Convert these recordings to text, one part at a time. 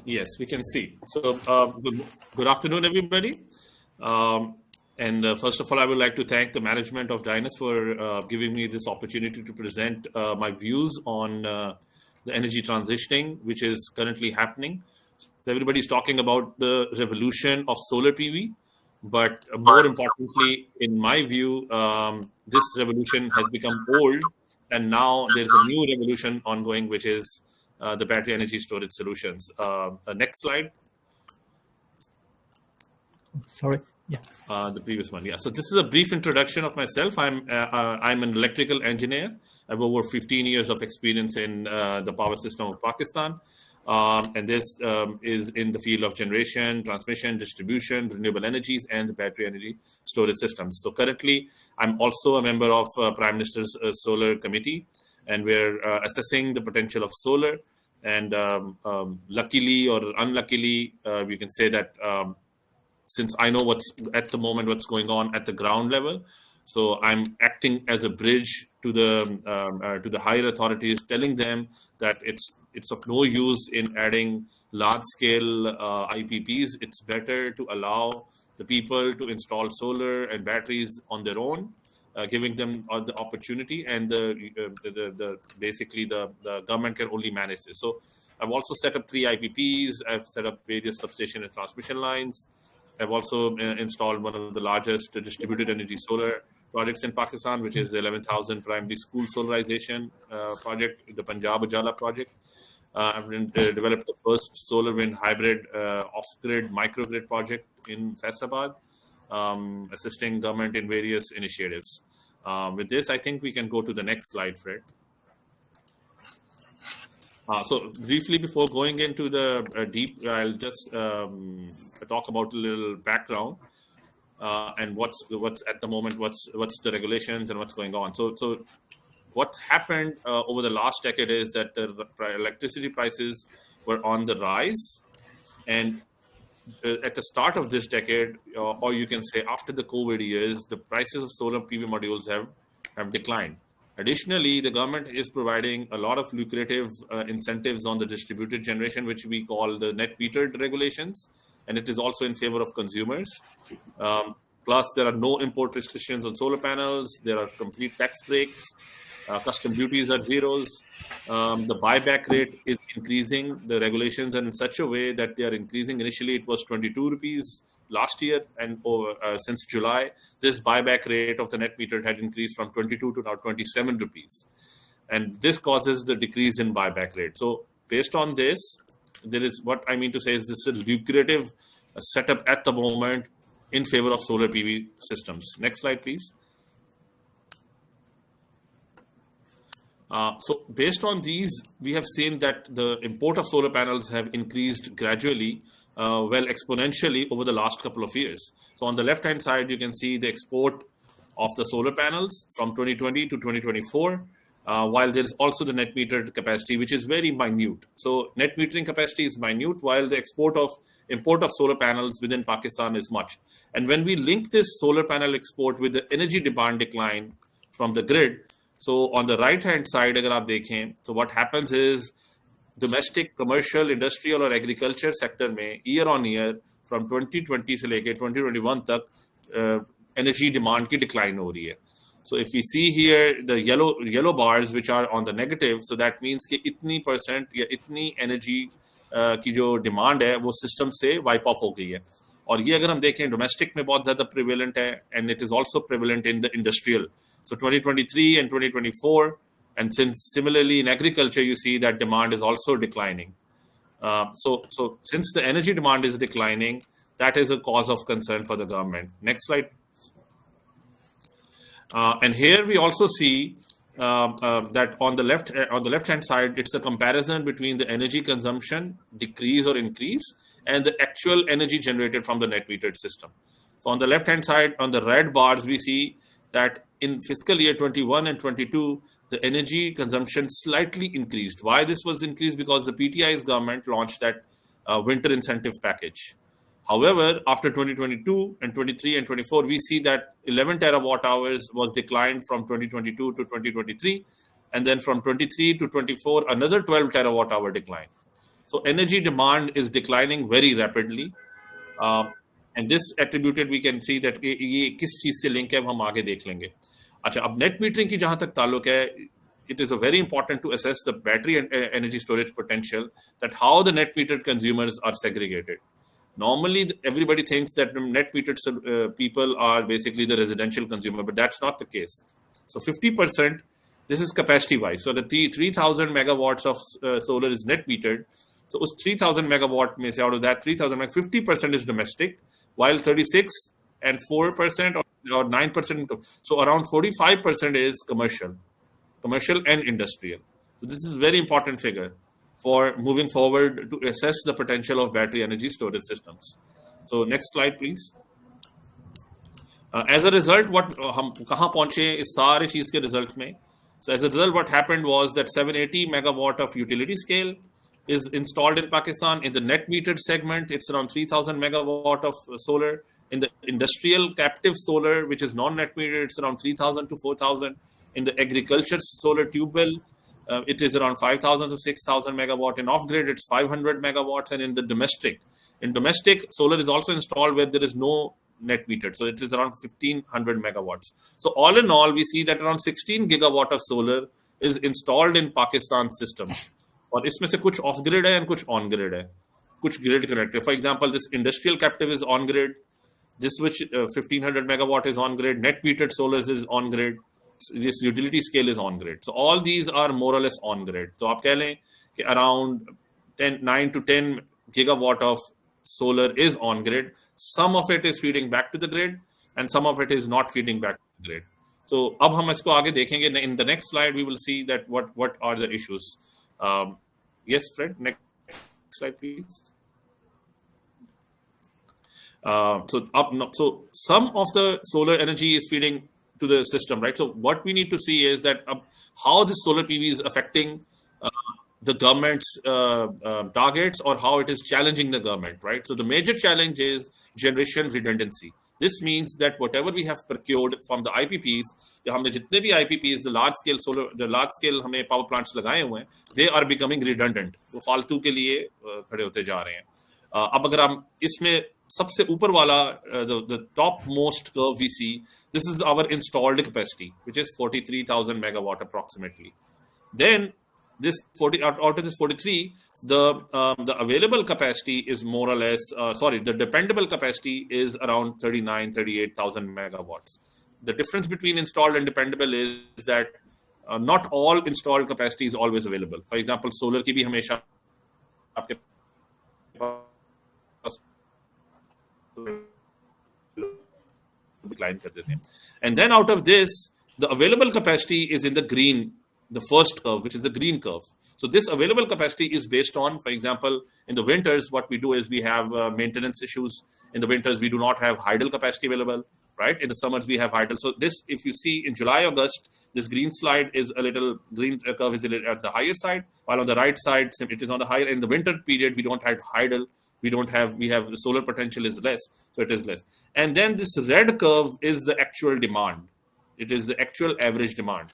Yes, we can see. So, good afternoon, everybody. And first of all, I would like to thank the management of Dyness for giving me this opportunity to present my views on the energy transitioning, which is currently happening. So everybody's talking about the revolution of solar PV, but more importantly, in my view, this revolution has become old, and now there is a new revolution ongoing, which is the battery energy storage solutions. Next slide, Sorry. Yeah. the previous one. Yeah. So this is a brief introduction of myself. I'm an electrical engineer. I have over 15 years of experience in the power system of Pakistan. And this is in the field of generation, transmission, distribution, renewable energies, and the battery energy storage systems. So currently, I'm also a member of Prime Minister's Solar Committee, and we're assessing the potential of solar. And luckily or unluckily, we can say that since I know what's at the moment what's going on at the ground level, so I'm acting as a bridge to the higher authorities, telling them that it's of no use in adding large scale IPPs. It's better to allow the people to install solar and batteries on their own, giving them the opportunity, and the basically the government can only manage this. So I've also set up 3 IPPs. I've set up various substation and transmission lines. I've also installed one of the largest distributed energy solar projects in Pakistan, which is the 11,000 primary school solarization project, the Punjab Ujala project. I've developed the first solar wind hybrid off-grid microgrid project in Faisalabad, assisting government in various initiatives. With this, I think we can go to the next slide, Fred. So briefly, before going into the deep, I'll just talk about a little background and what's at the moment, what's the regulations and what's going on. So what happened over the last decade is that the electricity prices were on the rise, and at the start of this decade, or you can say after the COVID years, the prices of solar PV modules have declined. Additionally, the government is providing a lot of lucrative incentives on the distributed generation, which we call the net metered regulations, and it is also in favor of consumers. Plus, there are no import restrictions on solar panels. There are complete tax breaks. Custom duties are zeros. The buyback rate is increasing. The regulations are in such a way that they are increasing. Initially, it was 22 rupees last year, and since July, this buyback rate of the net metered had increased from 22 to now 27 rupees. And this causes the decrease in buyback rate. So based on this, there is, what I mean to say is this is a lucrative setup at the moment in favor of solar PV systems. Next slide, please. So based on these, we have seen that the import of solar panels have increased gradually, well, exponentially over the last couple of years. So on the left-hand side, you can see the export of the solar panels from 2020 to 2024, while there is also the net metered capacity, which is very minute. So net metering capacity is minute, while the import of solar panels within Pakistan is much. And when we link this solar panel export with the energy demand decline from the grid, so on the right-hand side, अगर आप देखें, so what happens is domestic, commercial, industrial और agriculture sector में year on year from 2020 से लेके 2021 तक energy demand की decline हो रही है. So if we see here the yellow bars which are on the negative, so that means कि इतनी % या इतनी energy की जो demand है वो system से wipe off हो गई है. और ये अगर हम देखें domestic में बहुत ज़्यादा prevalent है, and it is also prevalent in the industrial. So 2023 and 2024, and since similarly in agriculture, you see that demand is also declining. So since the energy demand is declining, that is a cause of concern for the government. Next slide. And here we also see that on the left-hand side, it's a comparison between the energy consumption decrease or increase and the actual energy generated from the net metered system. So on the left-hand side, on the red bars, we see that in fiscal year 21 and 22, the energy consumption slightly increased. Why this was increased? Because the PTI's government launched that winter incentive package. However, after 2022 and 23 and 24, we see that 11 terawatt hours was declined from 2022 to 2023. And then from 23 to 24, another 12 terawatt hour decline. So energy demand is declining very rapidly. And this attributed we can see that ये किस चीज से link है वो हम आगे देख लेंगे. अच्छा, अब नेट मीटरिंग की जहां तक ताल्लुक है, it is very important to assess the battery and energy storage potential, that how the net metered consumers are segregated. Normally, everybody thinks that net metered people are basically the residential consumer, but that's not the case. So 50%, this is capacity wise. So the 3,000 megawatts of solar is net metered. So us 3,000 megawatt means out of that 3,000, 50% is domestic, while 36 and 4% or 9%, so around 45% is commercial and industrial. So this is a very important figure for moving forward to assess the potential of battery energy storage systems. So next slide, please. As a result, what हम कहाँ पहुँचे इस सारे चीज के results में? So as a result, what happened was that 780 megawatt of utility scale is installed in Pakistan. In the net metered segment, it's around 3,000 megawatt of solar. In the industrial captive solar, which is non-net metered, it's around 3,000 to 4,000. In the agriculture solar tube well, it is around 5,000 to 6,000 megawatt. In off-grid, it's 500 megawatts. And in domestic, solar is also installed where there is no net metered. So it is around 1,500 megawatts. So all in all, we see that around 16 gigawatt of solar is installed in Pakistan system. और इसमें से कुछ of grid है और कुछ on grid है, कुछ grid connected. For example, this industrial captive is on grid, this which 1,500 megawatt is on grid, net metered solar is on grid, this utility scale is on grid. So all these are more or less on grid. तो आप कह लें कि around 9 to 10 gigawatt of solar is on grid. Some of it is feeding back to the grid and some of it is not feeding back to the grid. So अब हम इसको आगे देखेंगे. In the next slide we will see that what are the issues. Yes, Fred, next slide, please. So some of the solar energy is feeding to the system, right? So what we need to see is that how this solar PV is affecting the government's targets, or how it is challenging the government, right? So the major challenge is generation redundancy. This means that whatever we have procured from the IPPs, हमने जितने भी IPPs, the large scale हमें power plants लगाए हुए हैं, they are becoming redundant. वो फालतू के लिए खड़े होते जा रहे हैं. अब अगर हम इसमें सबसे ऊपर वाला the top most curve we see, this is our installed capacity, which is 43,000 megawatt approximately. Then this 40 out of this 43, the available capacity is more or less the dependable capacity is around 38,000 megawatts. The difference between installed and dependable is that not all installed capacity is always available. For example, solar की भी हमेशा आपके पास decline कर देते हैं. And then out of this, the available capacity is in the green, the first curve, which is the green curve. So this available capacity is based on, for example, in the winters, what we do is we have maintenance issues. In the winters, we do not have idle capacity available, right? In the summers, we have idle. So this, if you see in July, August, this green slide is a little, green curve is a little at the higher side, while on the right side, it is on the higher. In the winter period, we don't have idle. We have the solar potential is less, so it is less. And then this red curve is the actual demand. It is the actual average demand.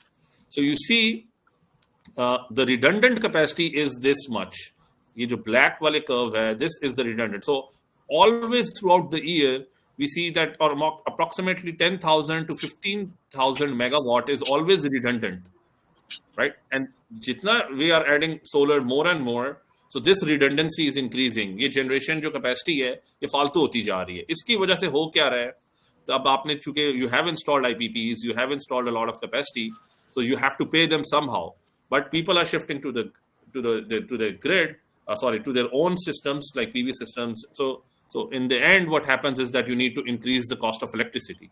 So you see, the redundant capacity is this much. ये जो black वाले curve है, this is the redundant. So always throughout the year, we see that approximately 10,000 to 15,000 megawatt is always redundant, right? And jitna we are adding solar more and more, so this redundancy is increasing. ये generation जो capacity है, ये फालतू होती जा रही है. इसकी वजह से हो क्या रहा है? तो अब आपने चूंकि you have installed IPPs, you have installed a lot of capacity, so you have to pay them somehow. But people are shifting to the grid, to their own systems like PV systems. So in the end, what happens is that you need to increase the cost of electricity.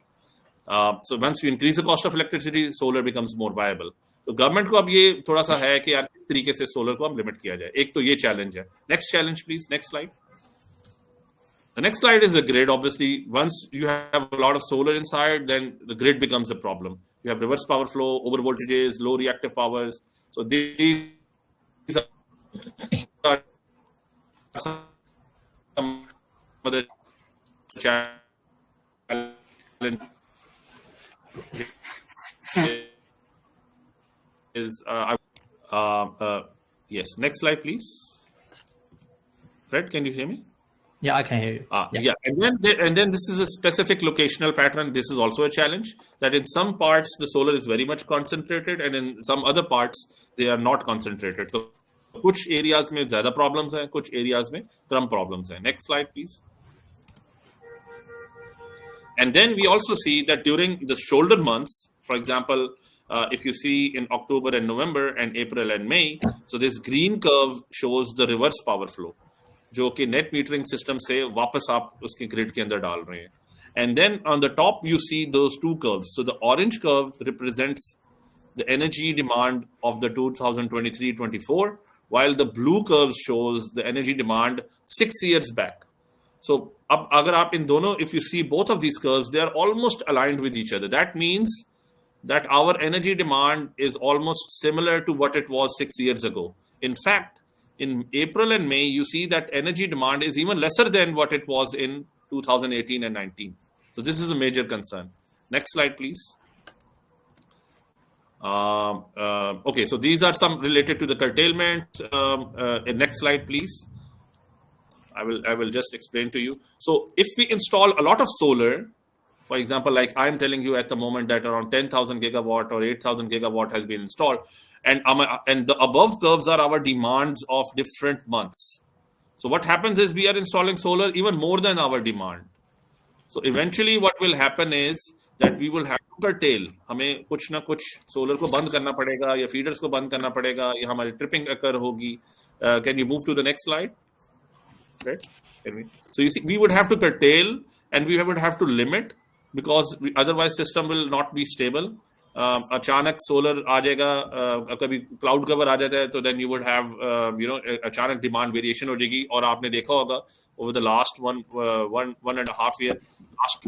So once you increase the cost of electricity, solar becomes more viable. तो government को अब ये थोड़ा सा है कि यार किस तरीके से सोलर को हम लिमिट किया जाए. एक तो ये चैलेंज है. Next challenge please, next slide. The next slide is the grid. Obviously, once you have a lot of solar inside, then the grid becomes a problem. You have reverse power flow, over voltages, low reactive powers. So these are some other challenges. Yes, next slide, please. Fred, can you hear me? Yeah, I can hear you. Yeah, and then this is a specific locational pattern. This is also a challenge that in some parts the solar is very much concentrated, and in some other parts they are not concentrated. So कुछ areas में ज़्यादा problems हैं, कुछ areas में कम problems हैं. Next slide, please. And then we also see that during the shoulder months, for example, if you see in October and November and April and May, so this green curve shows the reverse power flow, जो कि net metering system से वापस आप उसके grid के अंदर डाल रहे हैं. And then on the top you see those two curves. So the orange curve represents the energy demand of the 2023-24, while the blue curve shows the energy demand 6 years back. So, अब अगर आप इन दोनों, if you see both of these curves, they are almost aligned with each other. That means that our energy demand is almost similar to what it was 6 years ago. In fact, in April and May, you see that energy demand is even lesser than what it was in 2018 and 19. So this is a major concern. Next slide, please. Okay, so these are some related to the curtailment. Next slide, please. I will just explain to you. So if we install a lot of solar, for example, like I'm telling you at the moment that around 10,000 gigawatt or 8,000 gigawatt has been installed, and the above curves are our demands of different months. So what happens is we are installing solar even more than our demand. So eventually what will happen is that we will have to curtail. हमें कुछ ना कुछ solar को बंद करना पड़ेगा या feeders को बंद करना पड़ेगा या हमारी tripping occur होगी. Can you move to the next slide? Right? So you see, we would have to curtail and we would have to limit because otherwise system will not be stable. अचानक solar आ जाएगा, कभी cloud cover आ जाता है, तो then you would have अचानक demand variation हो जाएगी. और आपने देखा होगा over the last one and a half year, last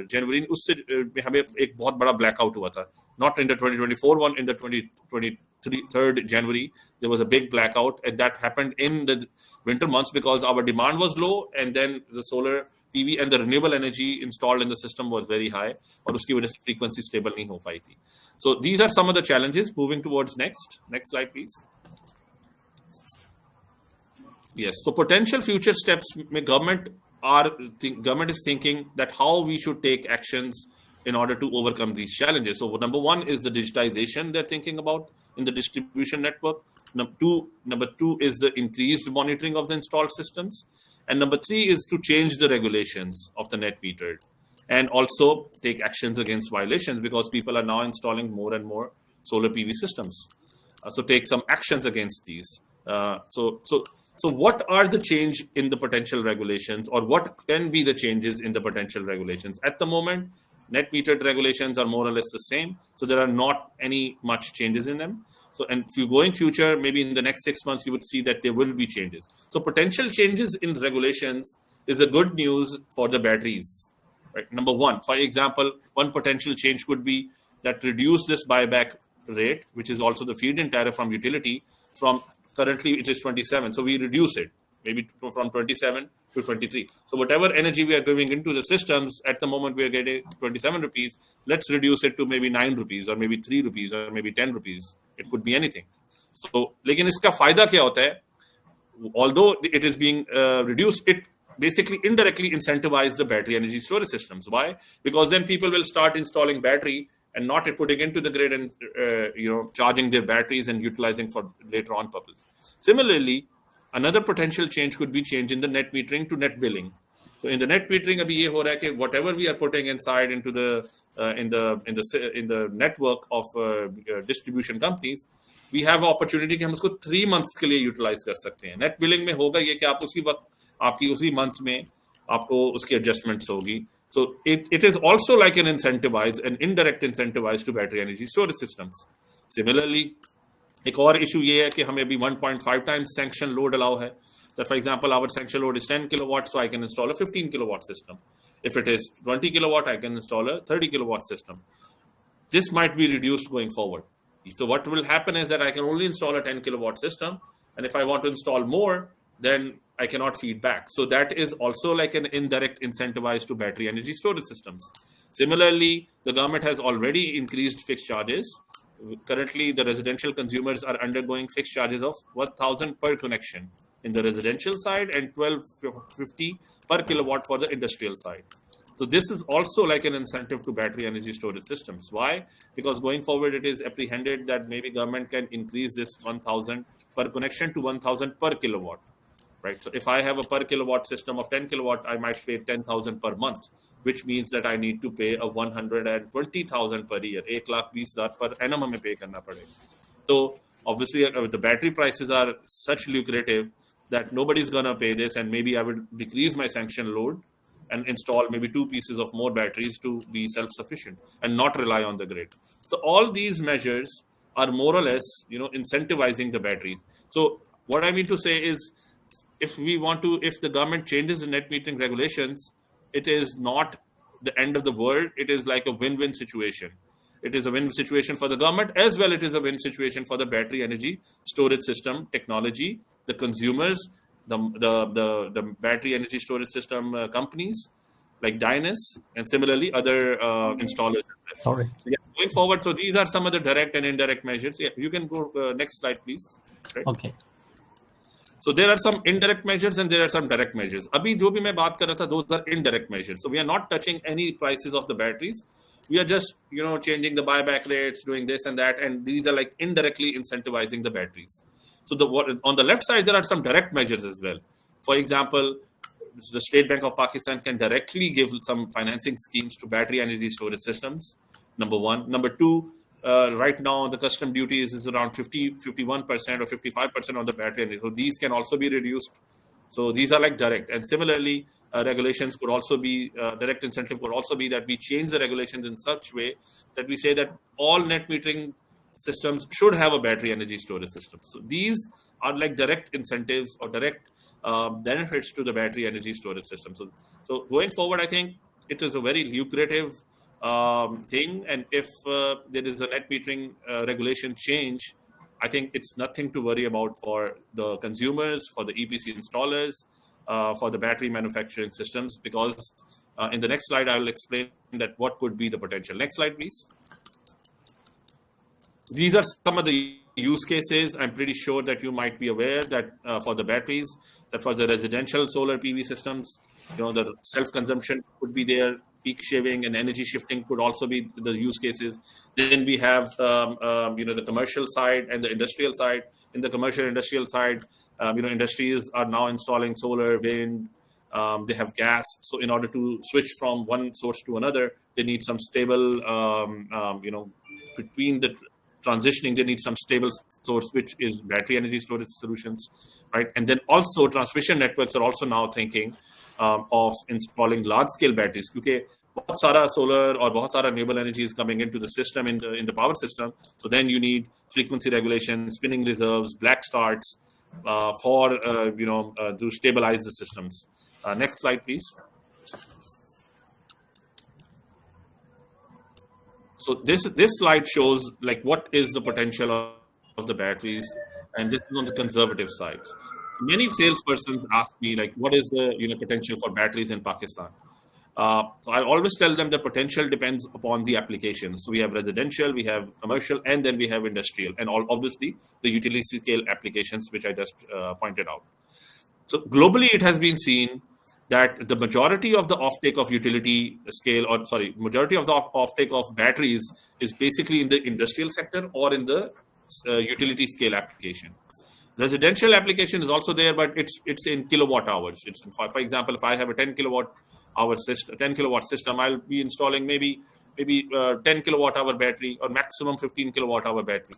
January, उससे हमें एक बहुत बड़ा blackout हुआ था. Not in the 2024 one, in the 23rd January, there was a big blackout, and that happened in the winter months because our demand was low, and then the solar PV and the renewable energy installed in the system was very high, और उसकी वजह से frequency stable नहीं हो पाई थी. So these are some of the challenges. Moving towards next slide, please. Yes, so potential future steps. Government is thinking that how we should take actions in order to overcome these challenges. So number one is the digitization they're thinking about in the distribution network. Number two is the increased monitoring of the installed systems. And number three is to change the regulations of the net metered and also take actions against violations because people are now installing more and more solar PV systems. So take some actions against these. So what are the change in the potential regulations, or what can be the changes in the potential regulations? At the moment, net metered regulations are more or less the same. So there are not any much changes in them. So, and if you go in future, maybe in the next 6 months, you would see that there will be changes. So potential changes in regulations is a good news for the batteries. Right? Number one, for example, one potential change could be that reduce this buyback rate, which is also the feed-in tariff from utility. From currently it is 27, so we reduce it maybe from 27 to 23. So whatever energy we are giving into the systems at the moment, we are getting 27 rupees. Let's reduce it to maybe 9 rupees or maybe 3 rupees or maybe 10 rupees. It could be anything. So, लेकिन इसका फायदा क्या होता है? Although it is being reduced, it basically indirectly incentivize the battery energy storage systems. Why? Because then people will start installing battery and not putting into the grid and charging their batteries and utilizing for later on purpose. Similarly, another potential change could be change in the net metering to net billing. So in the net metering, अभी ये हो रहा है कि whatever we are putting inside into the in the network of distribution companies, we have opportunity कि हम उसको 3 months के लिए utilize कर सकते हैं. Net billing में होगा ये कि आप उसी वक्त आपकी उसी month में आपको उसकी adjustments होगी. So it is also like an indirect incentivize to battery energy storage systems. Similarly, एक और issue ये है कि हमें अभी 1.5 times sanction load allow है. So for example, our sanction load is 10 kilowatt, so I can install a 15 kilowatt system. If it is 20 kilowatt, I can install a 30 kilowatt system. This might be reduced going forward. So what will happen is that I can only install a 10 kilowatt system, and if I want to install more, then I cannot feed back. So that is also like an indirect incentivize to battery energy storage systems. Similarly, the government has already increased fixed charges. Currently, the residential consumers are undergoing fixed charges of 1,000 per connection. in the residential side and 1250 per kilowatt for the industrial side. So this is also like an incentive to battery energy storage systems. Why? Because going forward, it is apprehended that maybe government can increase this 1,000 per connection to 1,000 per kilowatt, right? So if I have a per kilowatt system of 10 kilowatt, I might pay 10,000 per month, which means that I need to pay a 120,000 per year. 1,20,000 per annum हमें pay करना पड़ेगा. So obviously, the battery prices are such lucrative that nobody's gonna pay this, and maybe I would decrease my sanction load and install maybe 2 pieces of more batteries to be self-sufficient and not rely on the grid. So all these measures are more or less, incentivizing the batteries. So what I mean to say is, if the government changes the net metering regulations, it is not the end of the world. It is like a win-win situation. It is a win situation for the government, as well it is a win situation for the battery energy storage system technology, the consumers, the battery energy storage system companies like Dyness, and similarly other installers. Sorry. So, yeah, going forward, so these are some of the direct and indirect measures. Yeah, you can go next slide, please. Right? Okay. So there are some indirect measures and there are some direct measures. Abhi jo bhi main baat kar raha tha, those are indirect measures. So we are not touching any prices of the batteries. We are just, changing the buyback rates, doing this and that, and these are like indirectly incentivizing the batteries. So on the left side, there are some direct measures as well. For example, the State Bank of Pakistan can directly give some financing schemes to battery energy storage systems, number one. Number two, right now, the custom duty is around 51% or 55% on the battery energy. So these can also be reduced. So these are like direct. And similarly, regulations could also be, direct incentive could also be that we change the regulations in such way that we say that all net metering systems should have a battery energy storage system. So these are like direct incentives or direct benefits to the battery energy storage system. So going forward, I think it is a very lucrative thing. And if there is a net metering regulation change, I think it's nothing to worry about for the consumers, for the EPC installers, for the battery manufacturing systems, because in the next slide, I will explain that what could be the potential. Next slide, please. These are some of the use cases. I'm pretty sure that you might be aware that for the batteries, that for the residential solar PV systems, the self-consumption could be there, peak shaving and energy shifting could also be the use cases. Then we have, the commercial side and the industrial side. In the commercial industrial side, industries are now installing solar, wind, they have gas. So in order to switch from one source to another, they need some stable, between the transitioning, they need some stable source, which is battery energy storage solutions, right? And then also transmission networks are also now thinking of installing large-scale batteries, because बहुत सारा solar or बहुत सारा renewable energy is coming into the system, in the power system. So then you need frequency regulation, spinning reserves, black starts to stabilize the systems. Next slide, please. So this slide shows like what is the potential of the batteries, and this is on the conservative side. Many salespersons ask me like, what is the potential for batteries in Pakistan? So I always tell them the potential depends upon the applications. So we have residential, we have commercial, and then we have industrial, and obviously the utility scale applications, which I just pointed out. So globally, it has been seen that the majority of the offtake of majority of the offtake of batteries is basically in the industrial sector or in the utility scale application. Residential application is also there, but it's in kilowatt hours. It's for example, if I have a 10 kilowatt system, I'll be installing maybe 10 kilowatt hour battery or maximum 15 kilowatt hour battery.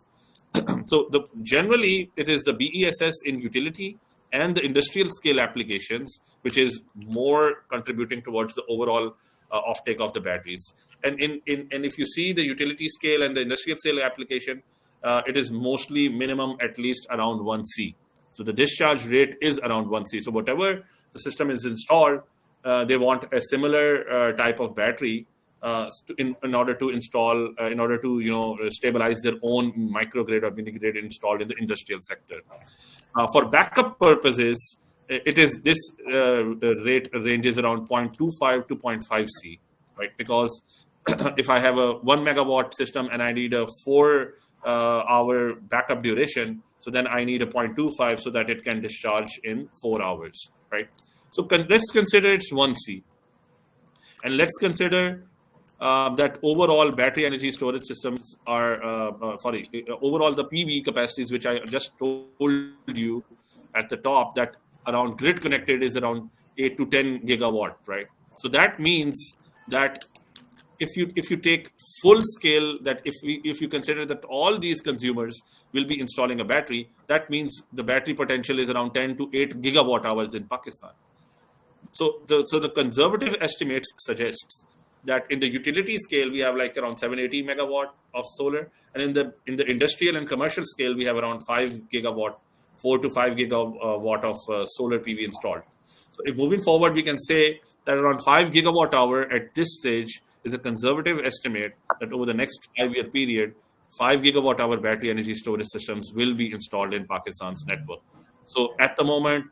So generally, it is the BESS in utility and the industrial scale applications, which is more contributing towards the overall offtake of the batteries. And if you see the utility scale and the industrial scale application, it is mostly minimum at least around 1C. So the discharge rate is around 1C. So whatever the system is installed, they want a similar type of battery in order to install, stabilize their own microgrid or mini grid installed in the industrial sector. For backup purposes, this rate ranges around 0.25 to 0.5C, right? Because if I have a 1 megawatt system and I need a 4 hour backup duration, So then I need a 0.25 so that it can discharge in 4 hours, right? So let's consider it's 1C. And let's consider that overall battery energy storage systems are, overall the PV capacities, which I just told you at the top, that around grid connected is around 8 to 10 gigawatt, right? So that means that if you take full scale, that if you consider that all these consumers will be installing a battery, that means the battery potential is around 10 to 8 gigawatt hours in Pakistan. So the conservative estimates suggests that in the utility scale we have like around 780 megawatt of solar, and in the industrial and commercial scale we have around 4 to 5 gigawatt of solar PV installed. So if moving forward, we can say that around 5 gigawatt hour at this stage is a conservative estimate that over the next 5-year period, 5 gigawatt hour battery energy storage systems will be installed in Pakistan's network. So at the moment,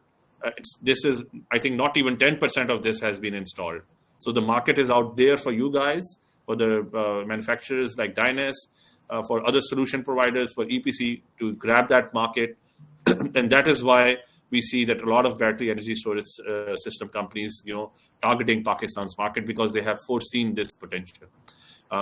this is, I think, not even 10% of this has been installed. So the market is out there for you guys, for the manufacturers like Dyness, for other solution providers, for EPC to grab that market. And that is why we see that a lot of battery energy storage system companies, targeting Pakistan's market, because they have foreseen this potential.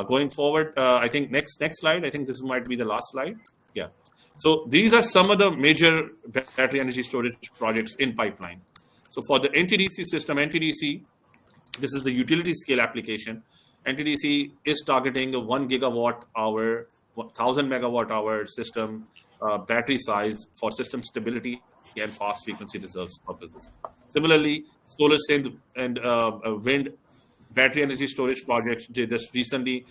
Going forward, I think next slide. I think this might be the last slide. Yeah. So these are some of the major battery energy storage projects in pipeline. So for the NTDC system, this is the utility scale application. NTDC is targeting a 1 gigawatt hour, 1000 megawatt hour system battery size for system stability and fast frequency reserves purposes. Similarly, solar and wind battery energy storage projects just recently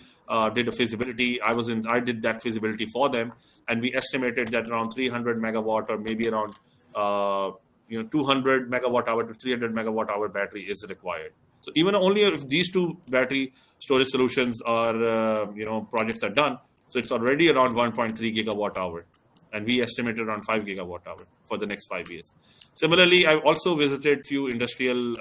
did a feasibility. I did that feasibility for them, and we estimated that around 300 megawatt or maybe around 200 megawatt hour to 300 megawatt hour battery is required. So even only if these two battery storage solutions are projects are done, so it's already around 1.3 gigawatt hour, and we estimated around 5 gigawatt hour for the next 5 years. Similarly, I've also visited few industrial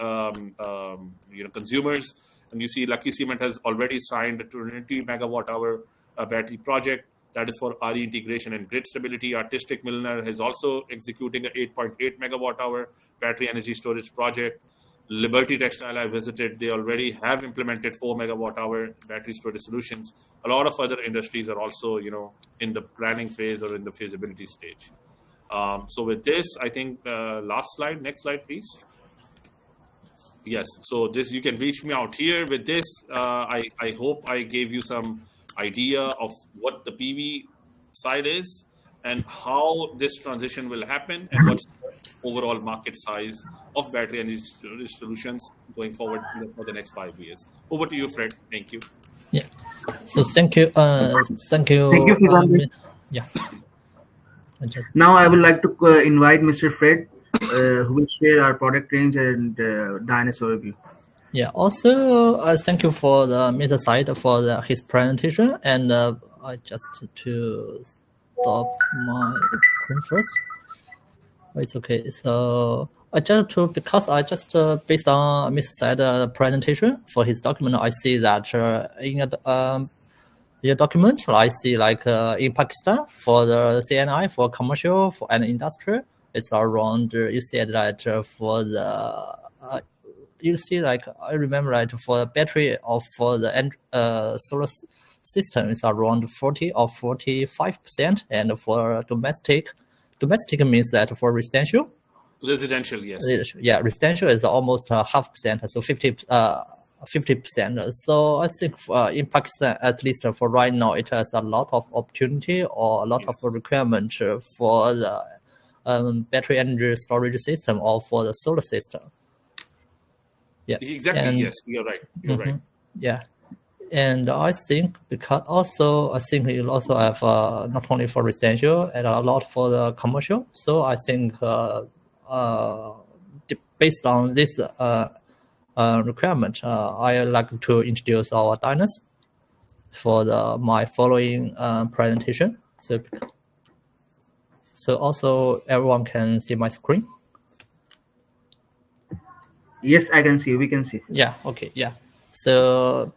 consumers, and you see Lucky Cement has already signed a 20 megawatt hour battery project that is for RE integration and grid stability. Artistic Milliner is also executing a 8.8 megawatt hour battery energy storage project. Liberty Textile I visited, they already have implemented 4 megawatt hour battery storage solutions. A lot of other industries are also, in the planning phase or in the feasibility stage. So with this, I think last slide, next slide, please. Yes, so this, you can reach me out here. With this, I hope I gave you some idea of what the PV side is and how this transition will happen and what's the overall market size of battery energy storage solutions going forward for the next 5 years. Over to you, Fred. Thank you. Yeah. So thank you. Thank you. Thank you, Fizan. Yeah. Now I would like to invite Mr. Fred, who will share our product range and Dyness overview. Yeah. Also, thank you for the Mr. Said for his presentation, and I just to stop my screen first. It's okay. So because I just based on Mr. Said's presentation for his document, I see that in the document I see like in Pakistan for the CNI for commercial and industrial, it's around. You said that for the you see like I remember that for the battery or for the solar system is around 40 or 45%, and for domestic means that for residential, yes. Yeah, residential is almost 0.5%, so 50%. So I think in Pakistan, at least for right now, it has a lot of opportunity or a lot of requirement for the battery energy storage system or for the solar system. Yeah, exactly. And, yes, you're right. Right. Yeah. And I think because also I think it also have not only for residential and a lot for the commercial. So I think based on this requirement, I like to introduce our Dyness for my following presentation. So also everyone can see my screen. Yes, I can see. We can see. Yeah. Okay. Yeah. So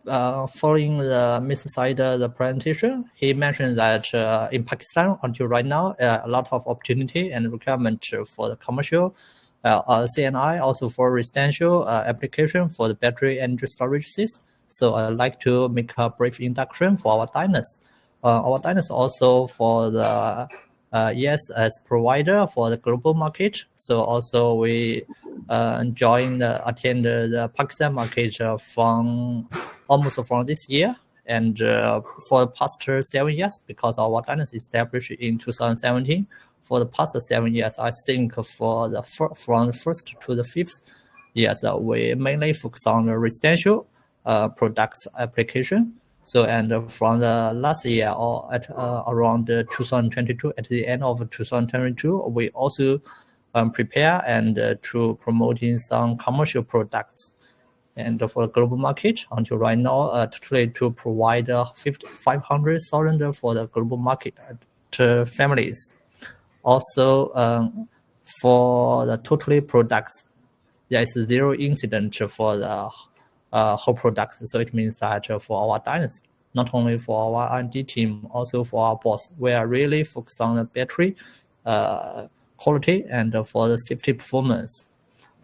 following Mr. Said the presentation, he mentioned that in Pakistan until right now, a lot of opportunity and requirement for the commercial CNI, also for residential application for the battery energy storage system. So I'd like to make a brief introduction for our Dyness. Our Dyness also for the ESS provider for the global market. So also we attend the Pakistan market from this year, and for the past 7 years, because our Dyness established in 2017. For the past 7 years, I think from the first to the fifth years, we mainly focus on the residential products application. So, and from the last year or at around 2022, at the end of 2022, we also prepare and to promoting some commercial products. And for the global market, until right now, totally to provide 500,000 for the global market to families. Also, for the totally products, there is zero incident for the whole products. So it means that for our Dyness, not only for our R&D team, also for our boss, we are really focused on the battery quality and for the safety performance.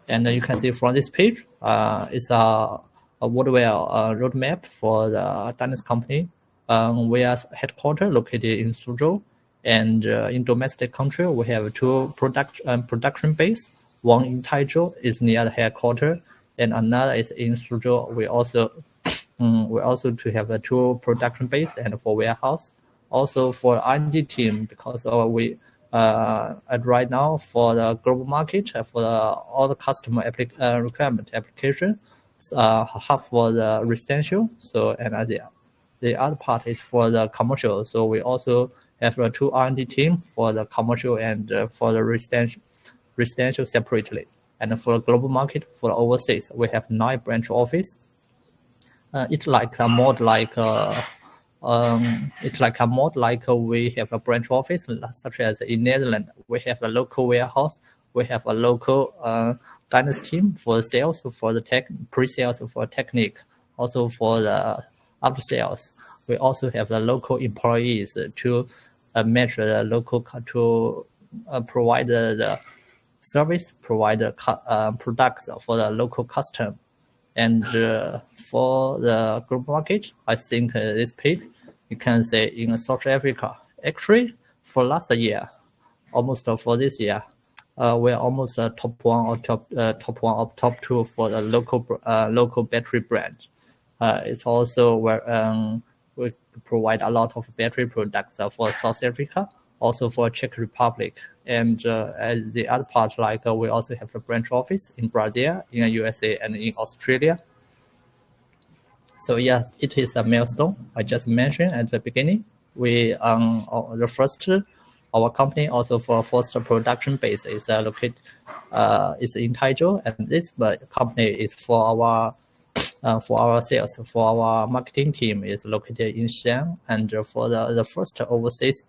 And you can see from this page, it's a worldwide roadmap for the Dyness company. We are headquartered located in Suzhou, and in domestic country we have two production base. One in Taizhou is near the headquarters, and another is in Suzhou. We also to have two production base and for warehouse. Also for R&D team, because we at right now for the global market for all the customer requirement application, half for the residential. So and the other part is for the commercial. So we also have a two R&D team for the commercial and for the residential separately. And for the global market, for the overseas, we have 9 branch office. It's like a mod like we have a branch office, such as in Netherlands. We have a local warehouse. We have a local Dyness team for sales, for the pre-sales, for technique, also for the after sales. We also have the local employees to match the local to provide the service, provide the products for the local customer. And for the global market, I think this page, you can say in South Africa, actually for last year, almost for this year, we're almost top one or top two for the local battery brand. It's also where we provide a lot of battery products for South Africa, also for Czech Republic, and as the other part, like we also have a branch office in Brazil, in the USA, and in Australia. So yeah, it is a milestone I just mentioned at the beginning. We the first, our company also for first production base is located is in Taizhou, and this company is for our sales, for our marketing team is located in Xi'an, and for the first overseas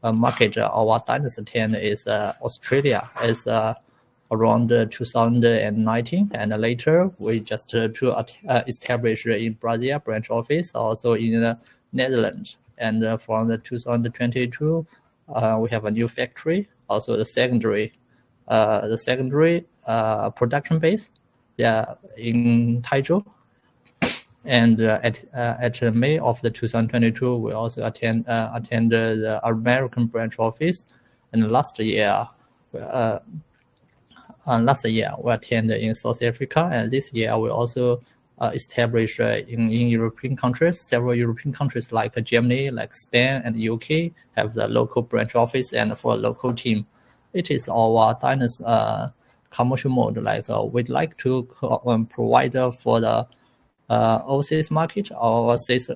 market, our Dyness team is Australia, is around 2019, and later we just to establish in Brazil branch office, also in the Netherlands, and from the 2022 we have a new factory, also the secondary production base, yeah, in Taizhou. And at May of the 2022, we also attend the American branch office, and last year we attended in South Africa, and this year we also established in European countries. Several European countries like Germany, like Spain, and UK have the local branch office and for a local team. It is our Dyness commercial mode. Like we'd like to provide for the overseas market or overseas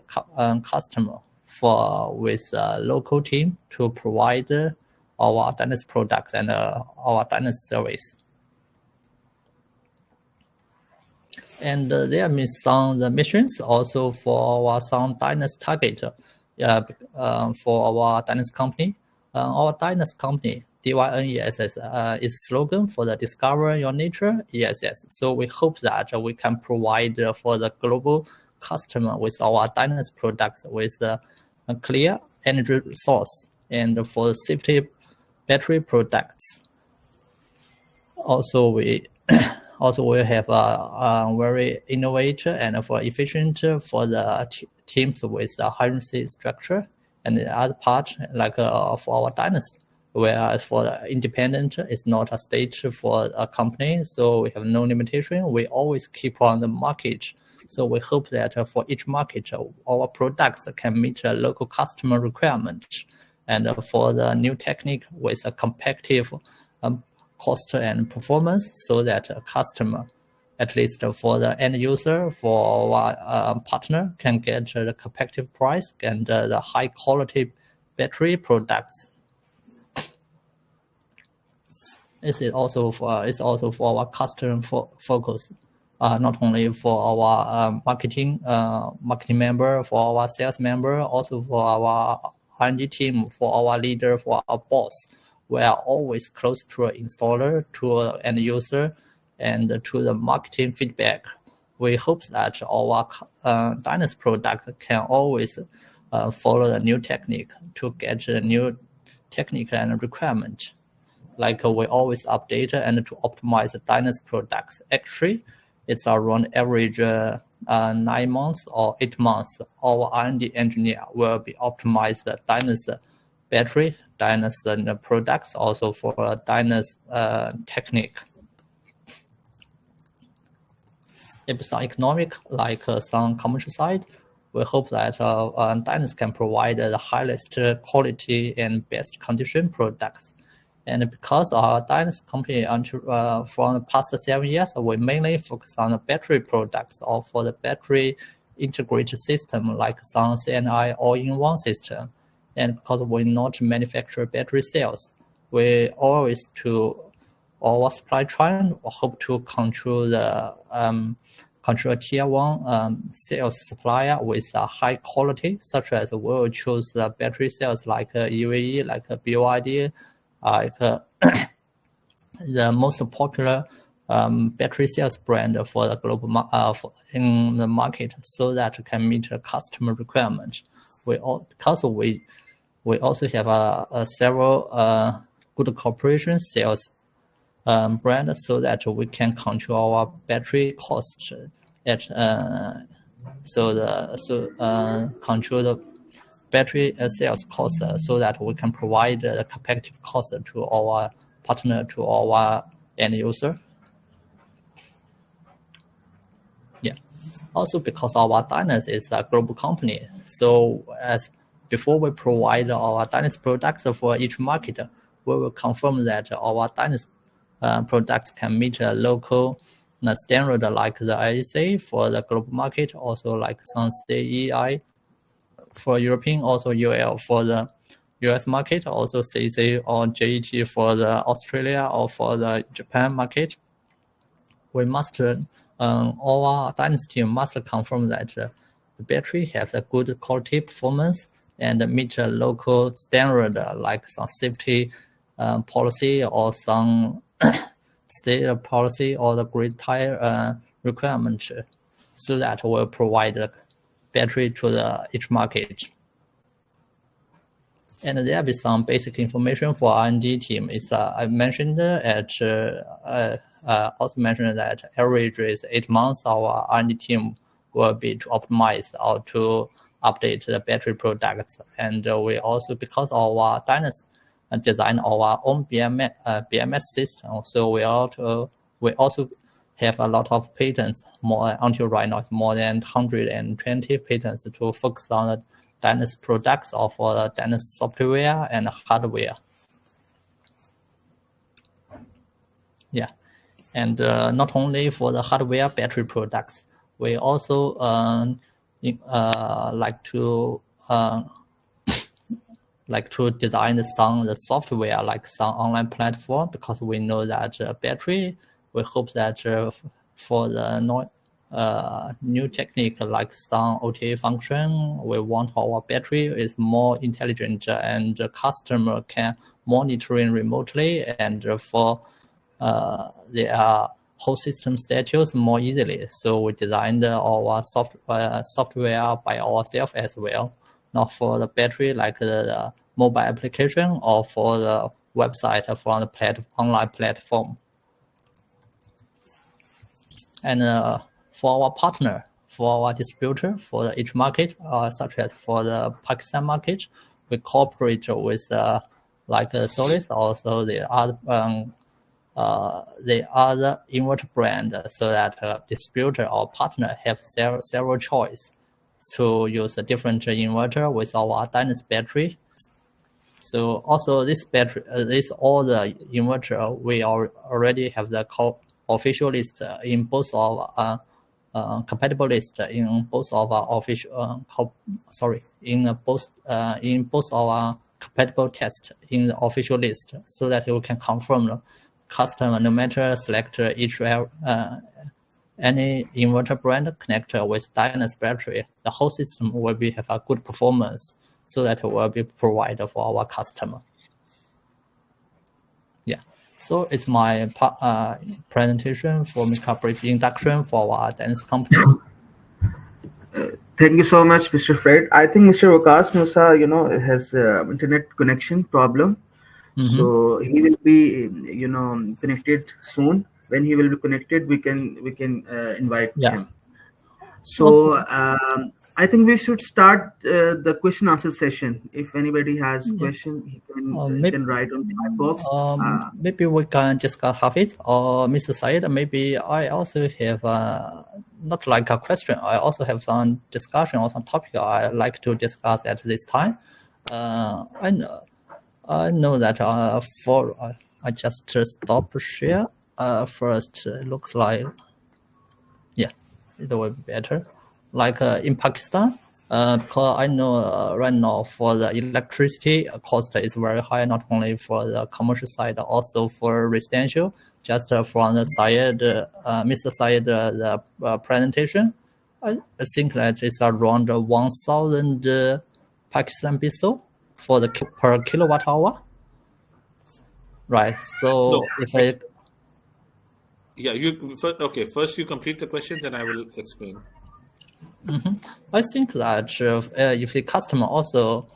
customer with a local team to provide our Dyness products and our Dyness service. And there are some the missions also for our some Dyness target for our Dyness company. Our Dyness company DYNESS is slogan for the Discover Your Nature ESS. So we hope that we can provide for the global customer with our Dyness products with a clear energy source and for safety battery products. Also, we have a very innovative and for efficient for the teams with the hierarchy structure. And the other part, like for our Dyness, whereas for the independent, it's not a state for a company, so we have no limitation. We always keep on the market. So we hope that for each market, our products can meet a local customer requirement. And for the new technique with a competitive cost and performance, so that a customer, at least for the end user, for our partner, can get the competitive price and the high quality battery products. This is also for our customer focus, not only for our marketing member, for our sales member, also for our R&D team, for our leader, for our boss. We are always close to an installer, to an end user, and to the marketing feedback. We hope that our Dyness product can always follow the new technique to get the new technique and requirement. Like we always update and to optimize the Dyness products. Actually, it's around average 9 months or 8 months. Our R&D engineer will be optimize the Dyness battery, Dyness products, also for Dyness technique. If some economic, like some commercial side, we hope that Dyness can provide the highest quality and best condition products. And because our Dyness company from the past 7 years, we mainly focus on the battery products or for the battery integrated system like some CNI all-in-one system. And because we not manufacture battery cells, we always to our supply chain hope to control the control tier 1 sales supplier with a high quality, such as we will choose the battery cells like EVE, like BYD, like the most popular battery cells brand for the global in the market, so that can meet a customer requirement. We also have several good corporation sales brand, so that we can control our battery cost at control the battery sales cost, so that we can provide the competitive cost to our partner, to our end user. Yeah. Also, because our Dyness is a global company, so as before we provide our Dyness products for each market, we will confirm that our Dyness products can meet a local standard like the IEC for the global market, also like some CEI for European, also UL for the US market, also CC or JET for the Australia or for the Japan market. We must, our Dyness team must confirm that the battery has a good quality performance and meet a local standard like some safety policy or some state policy or the grid tire requirement, so that will provide the battery to each market. And there will be some basic information for R&D team. Is I mentioned also mentioned that average is 8 months. Our R&D team will be to optimize or to update the battery products. And we also, because our Dyness design our own BMS system, so we also have a lot of patents. More until right now, it's more than 120 patents to focus on the Dyness products or for the Dyness software and hardware. Yeah, and not only for the hardware battery products, we also like to design the software like some online platform, because we know that battery, we hope that for the new technique like some OTA function, we want our battery is more intelligent and the customer can monitoring remotely and for their whole system status more easily. So we designed our software by ourselves as well, not for the battery like the mobile application or for the website from the online platform. And for our partner, for our distributor, for each market, such as for the Pakistan market, we cooperate with like Solis, also the other inverter brand, so that distributor or partner have several choice to use a different inverter with our Dyness battery. So also this battery, all the inverter, we already have the official list in both of compatible list in both of our official in both our compatible test in the official list, so that you can confirm the customer no matter select each any inverter brand connector with Dyness battery, the whole system will have a good performance, so that it will be provided for our customer. Yeah, so it's my presentation for make a brief introduction for our Dyness company. Thank you so much, Mr. Fred. I think Mr. Waqas Musa, has internet connection problem. So he will be, connected soon. When he will be connected, we can invite him. So I think we should start the question answer session. If anybody has question, he can write on chat box. Maybe we can just have it, or Mr. Said. Maybe I also have not like a question. I also have some discussion or some topic I like to discuss at this time. I know that I just stop share first. Looks like it will be better. Like in Pakistan, because I know right now for the electricity cost is very high, not only for the commercial side, also for residential. Just from the side, Mr. Syed, the presentation, I think that it's around 1,000 Pakistan peso for the per kilowatt hour. Right. So first you complete the question, then I will explain. I think that if the customer also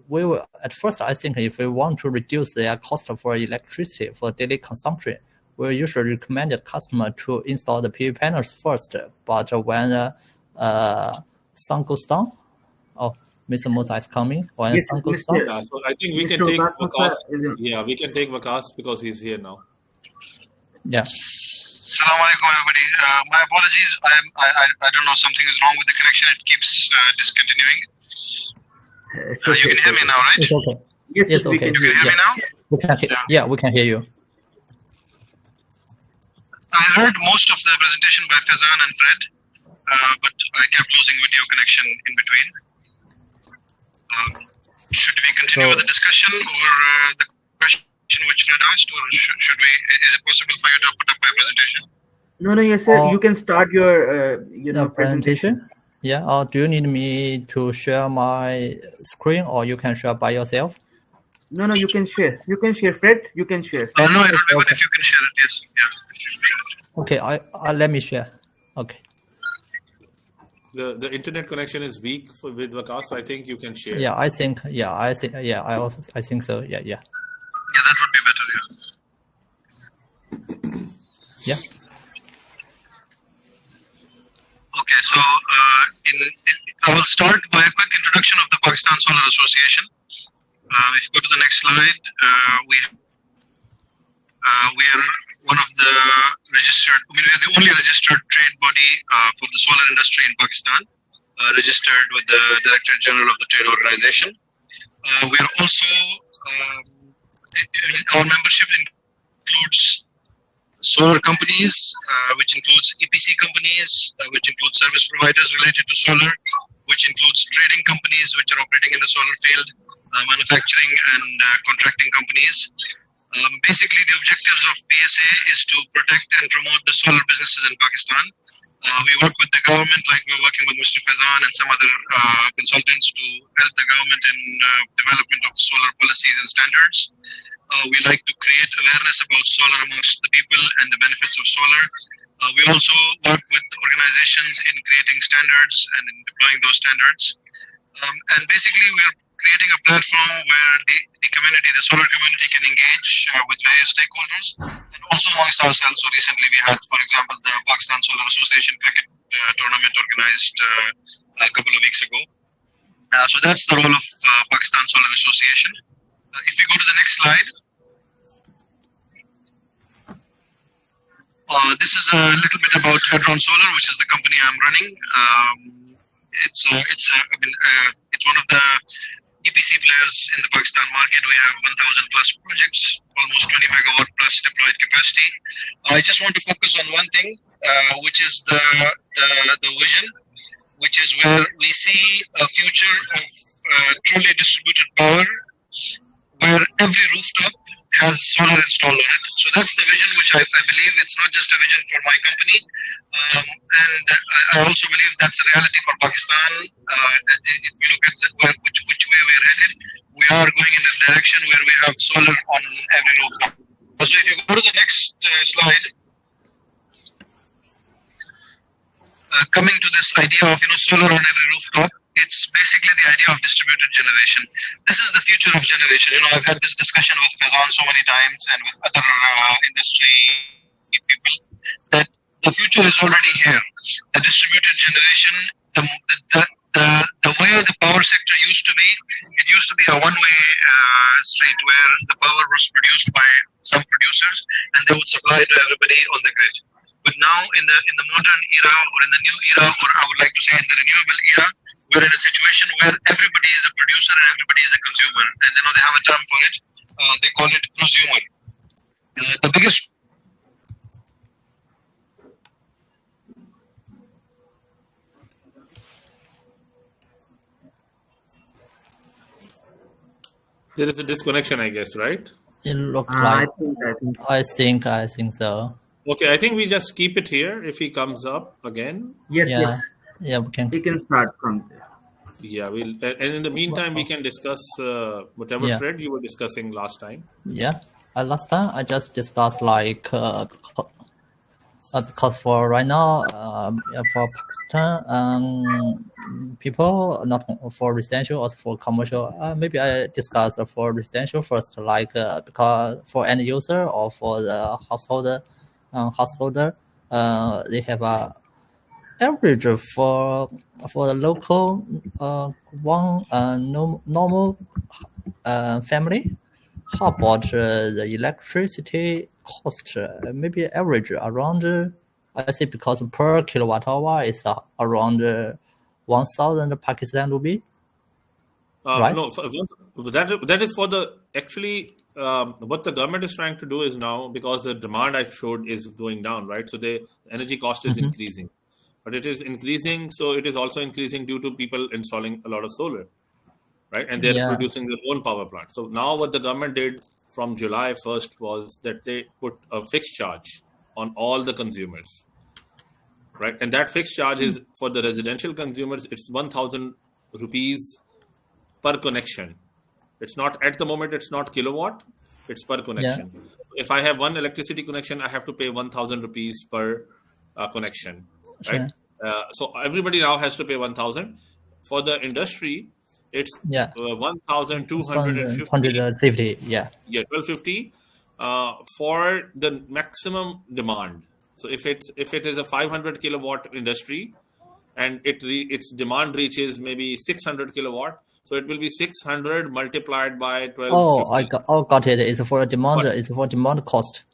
we will at first. I think if we want to reduce their cost for electricity for daily consumption, we usually recommend the customer to install the PV panels first. But when sun goes down, Mr. Musa is coming. When sun goes down, so I think we can take Waqas. We can take Waqas because he's here now. Yeah. Assalamu alaikum, everybody. My apologies. I don't know, something is wrong with the connection. It keeps discontinuing. Okay. You can hear me now, right? It's okay. Yes, okay. You can hear me now? We can hear. We can hear you. I heard most of the presentation by Fazan and Fred, but I kept losing video connection in between. Should we continue with the discussion or the question which Fred asked, or should we? Is it possible for you to put up my presentation? No, yes, sir. You can start your presentation. Yeah. Or do you need me to share my screen, or you can share by yourself? No, you can share. You can share, Fred. You can share. No, it will be good if you can share it. Yes. Yeah. Okay. I let me share. Okay. The internet connection is weak with Waqas, so I think you can share. I think so. Yeah. Yeah, that would be better. Yeah. Okay, so I will start by a quick introduction of the Pakistan Solar Association. If you go to the next slide, we are one of the registered. we are the only registered trade body for the solar industry in Pakistan, registered with the Director General of the Trade Organization. We are also our membership includes solar companies, which includes EPC companies, which includes service providers related to solar, which includes trading companies which are operating in the solar field, manufacturing and contracting companies. Basically, the objectives of PSA is to protect and promote the solar businesses in Pakistan, We work with the government, like we're working with Mr. Fazan and some other consultants to help the government in development of solar policies and standards. We like to create awareness about solar amongst the people and the benefits of solar. We also work with organizations in creating standards and in deploying those standards. And basically, we're creating a platform where the community, the solar community, can engage with various stakeholders and also amongst ourselves. So recently, we had, for example, the Pakistan Solar Association cricket tournament organized a couple of weeks ago. So that's the role of Pakistan Solar Association. If you go to the next slide. This is a little bit about Hadron Solar, which is the company I'm running. It's one of the EPC players in the Pakistan market. We have 1,000 plus projects, almost 20 megawatt plus deployed capacity. I just want to focus on one thing, which is the vision, which is where we see a future of truly distributed power, where every rooftop has solar installed on it. So that's the vision, which I believe it's not just a vision for my company, and I also believe that's a reality for Pakistan. If we look at which way we're headed, we are going in a direction where we have solar on every rooftop. So if you go to the next slide, coming to this idea of solar on every rooftop. It's basically the idea of distributed generation. This is the future of generation. I've had this discussion with Fazan so many times and with other industry people that the future is already here. The distributed generation, the way the power sector used to be, it used to be a one-way street where the power was produced by some producers and they would supply to everybody on the grid. But now in the modern era, or in the new era, or I would like to say in the renewable era, we're in a situation where everybody is a producer and everybody is a consumer. And they have a term for it. They call it prosumer. The biggest There is a disconnection, I guess, right? It looks like. I think. I think so. Okay, I think we just keep it here. If he comes up again, Yes, Yeah. yes. Yeah, we can. We can start from there. yeah, we'll. And in the meantime, we can discuss whatever Yeah. Fred you were discussing last time. Yeah. Last time I just discussed because for right now, for Pakistan, people not for residential, also for commercial. Maybe I discuss for residential first, because for end user or for the householder, they have a average for the local normal family. How about the electricity cost? Maybe average around, I say, because per kilowatt hour is around 1,000 Pakistan rupee. Right? No, that is for the actually what the government is trying to do is now, because the demand I showed is going down, right? So the energy cost is increasing, but it is increasing. So it is also increasing due to people installing a lot of solar, right? And they're producing their own power plant. So now what the government did from July 1st was that they put a fixed charge on all the consumers, right? And that fixed charge is for the residential consumers. It's 1,000 rupees per connection. It's not at the moment. It's not kilowatt. It's per connection. So if I have one electricity connection, I have to pay 1,000 rupees per connection, right? So everybody now has to pay 1,000. For the industry, it's 1,250. Yeah. Yeah, 1,250 for the maximum demand. So if it is a 500 kilowatt industry, and its demand reaches maybe 600 kilowatt, so it will be 600 multiplied by 12. Got it. It's for demand. It's for demand cost.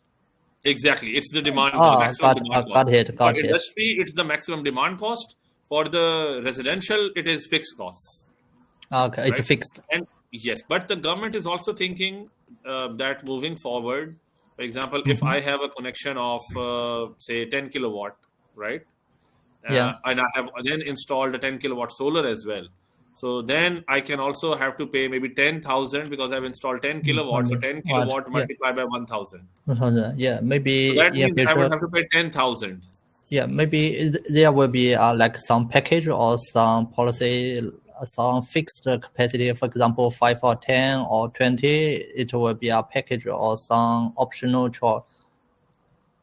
Exactly, it's the demand. Got it. For industry, it's the maximum demand cost. For the residential, it is fixed costs. Okay, it's fixed. And yes, but the government is also thinking that moving forward, for example, if I have a connection of say 10 kilowatt, right? And I have then installed a 10 kilowatt solar as well. So then I can also have to pay maybe 10,000 because I've installed 10 kilowatts. So 10 kilowatt multiplied by 1,000. Yeah, maybe. So that means I would have to pay 10,000. maybe there will be like some package or some policy, some fixed capacity, for example, 5 or 10 or 20. It will be a package or some optional choice.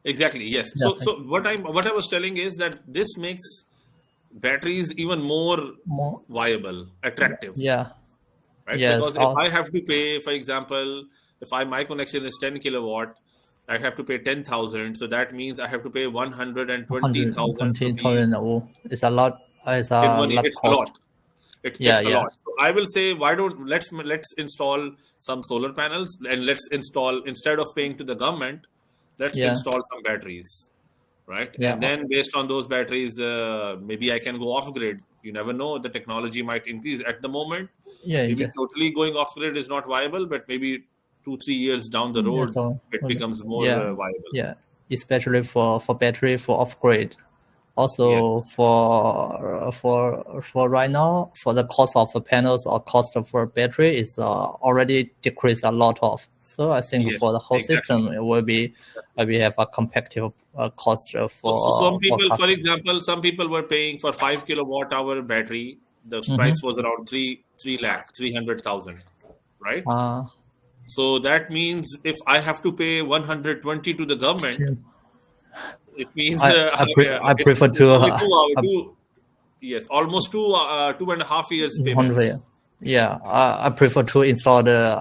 Exactly. Yes. Yeah, So what I was telling is that this makes batteries even more more. viable, attractive. Yeah. Right? Yes. Because if I have to pay, for example, if my connection is 10 kilowatt, I have to pay 10,000. So that means I have to pay 120,000 rupees 120,000. Oh, it's a lot. It's in a 1 year. lot It's a cost. lot. It's Yeah. a lot. So I will say, why don't let's install some solar panels, and let's install, instead of paying to the government, let's Yeah. install some batteries, right? Yeah. And then based on those batteries, maybe I can go off grid. You never know, the technology might increase. At the moment, Yeah. maybe totally going off grid is not viable, but maybe 2-3 years down the road, So it becomes more viable. Yeah, especially for battery for off-grid. Also Yes. for right now, for the cost of the panels or cost for battery is already decreased a lot of. So I think Yes, for the whole exactly. system, it will be we have a competitive cost for. So some people, for customers. example, some people were paying for 5 kilowatt hour battery. The price was around 300,000, right? So that means if I have to pay 120 to the government, it means I prefer it's only 2 hours. to. Yes, almost 2.5 years payment. Yeah, I prefer to install the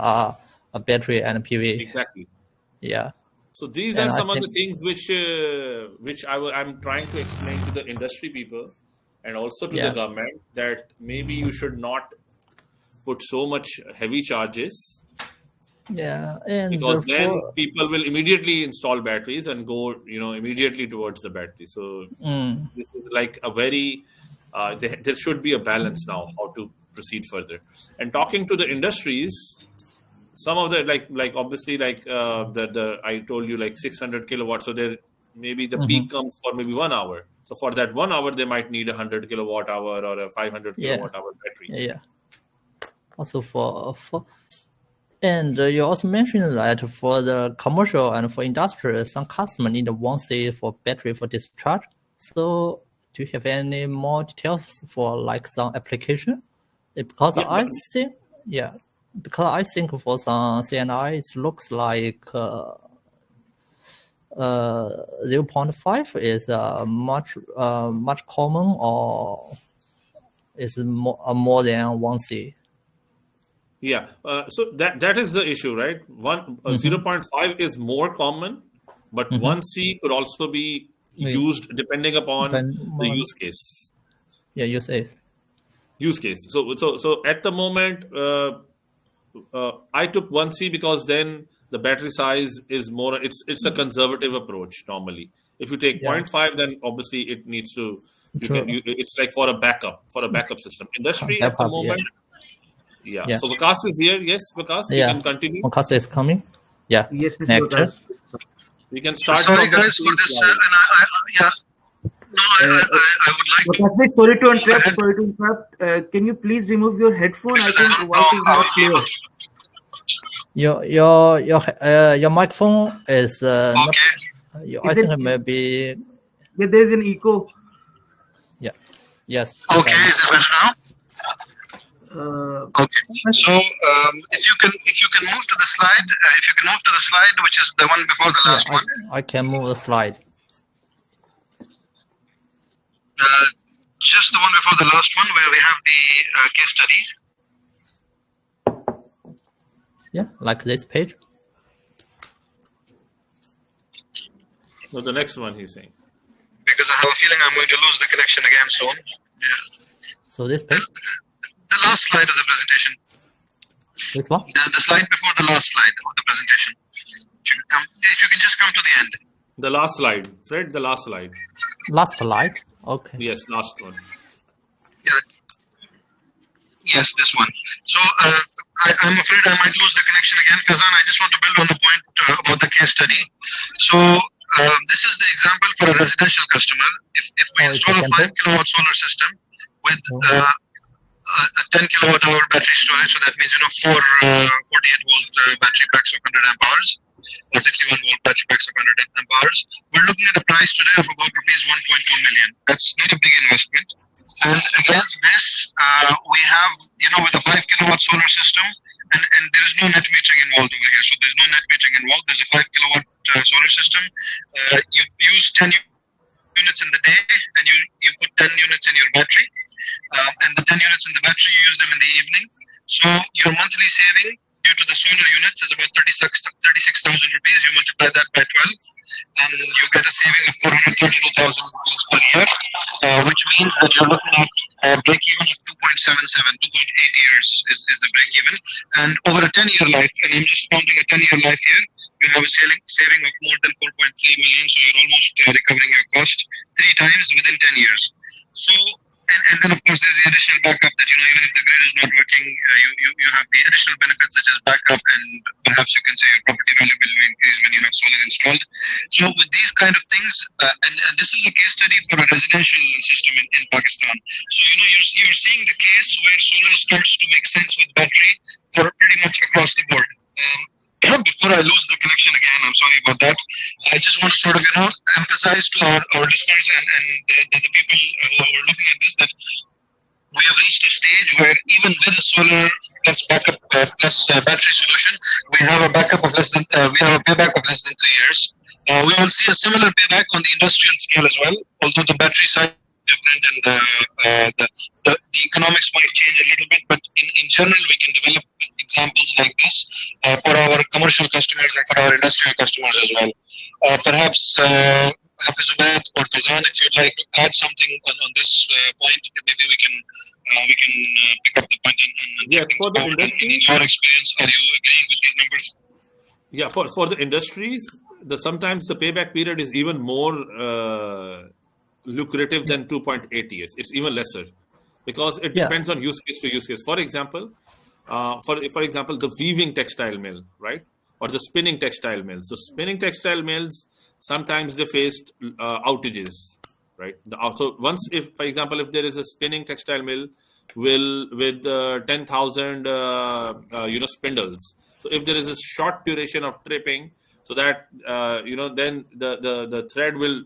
a battery and a PV. Exactly. Yeah. So these And are I some of the think- things which I'm trying to explain to the industry people and also to the government, that maybe you should not put so much heavy charges. Yeah, and because then people will immediately install batteries and go, immediately towards the battery. So this is like a very there should be a balance now how to proceed further. And talking to the industries, some of the like obviously like the I told you, like 600 kilowatts. So there maybe the peak comes for maybe 1 hour. So for that 1 hour, they might need 100 kilowatt hour or a 500 kilowatt hour battery. Yeah. Also for and you also mentioned that for the commercial and for industrial, some customers need 1C for battery for discharge. So do you have any more details for like some application? Because I think for some CNI, it looks like 0.5 is much common, or is more than 1C. Yeah. So that is the issue, right? 0.5 is more common, but 1C could also be used depending upon the use case. Yeah, use case. So at the moment, I took 1C because then the battery size is more. It's a conservative approach normally. If you take 0.5, then obviously it needs to. It's like for a backup system. Industry at the moment. Yeah. So Vikas is here. Yes, Vikas, you can continue. Vikas is coming. Yeah. Yes, Mr. Vikas. We can start. Sorry, guys, for this. And I would like to. Sorry to interrupt. Can you please remove your headphone? I think the voice is not clear. Your microphone is okay. I think maybe. Yeah, there is an echo. Yeah. Yes. Okay. Is it better now? Okay. So if you can move to the slide, which is the one before the last one. I can move the slide. Just the one before the last one, where we have the case study. Yeah, like this page. No, the next one he's saying. Because I have a feeling I'm going to lose the connection again soon. Yeah. So this page. The last slide of the presentation. This one? The slide before the last slide of the presentation. If you can just come to the end. The last slide, Fred, the last slide. Last slide? Okay. Yes, last one. Yeah. Yes, this one. So I'm afraid I might lose the connection again. Fazan, I just want to build on the point about the case study. So this is the example for a residential customer. If we install a 5 kilowatt solar system with a 10 kilowatt hour battery storage, so that means 4 48 volt battery packs of 100 amp hours. or 51 volt battery packs of 100 amp hours. We're looking at a price today of about rupees 1.2 million. That's not a big investment. And against this, we have, with a 5 kilowatt solar system, and there is no net metering involved over here. So there's no net metering involved. There's a 5 kilowatt solar system. You use 10 units in the day, and you put 10 units in your battery. And the 10 units in the battery, you use them in the evening. So your monthly saving due to the solar units is about 36,000 rupees. You multiply that by 12, and you get a saving of 432,000 rupees per year, which means that you're looking at a break even of 2.77, 2.8 years is the break even. And over a 10-year life, and I'm just counting a 10-year life here, you have a saving of more than 4.3 million. So you're almost recovering your cost 3 times within 10 years. So, and then of course there's the additional backup that, even if the grid is not working, you have the additional benefits such as backup, and perhaps you can say your property value will increase when you have solar installed. So with these kind of things, and this is a case study for a residential system in Pakistan. So, you're seeing the case where solar starts to make sense with battery for pretty much across the board. Before I lose the connection again, I'm sorry about that. I just want to sort of, emphasize to our listeners and the people who are looking at this that we have reached a stage where even with a solar plus backup plus battery solution, we have a backup of we have a payback of less than 3 years. We will see a similar payback on the industrial scale as well, although the battery side is different and the economics might change a little bit, but in general we can develop examples like this for our commercial customers and for our industrial customers as well. Perhaps Hafiz Ubaid or Kazan, if you'd like to add something on this point, maybe we can pick up the point and yes, for the industry. In your experience, are you agreeing with these numbers? Yeah, for the industries, sometimes the payback period is even more lucrative than 2.8 years. It's even lesser because it depends on use case to use case. For example, the weaving textile mill, right, or the spinning textile mills. So spinning textile mills, sometimes they faced outages, right? So once, for example, if there is a spinning textile mill with 10,000 spindles, so if there is a short duration of tripping, so that then the thread will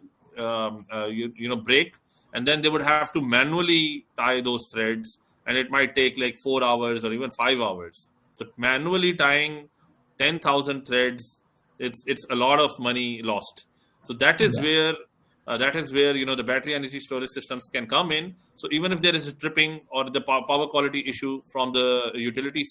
break, and then they would have to manually tie those threads, and it might take like 4 hours or even 5 hours. So manually tying 10,000 threads, it's a lot of money lost. So that is where the battery energy storage systems can come in. So even if there is a tripping or the power quality issue from the utility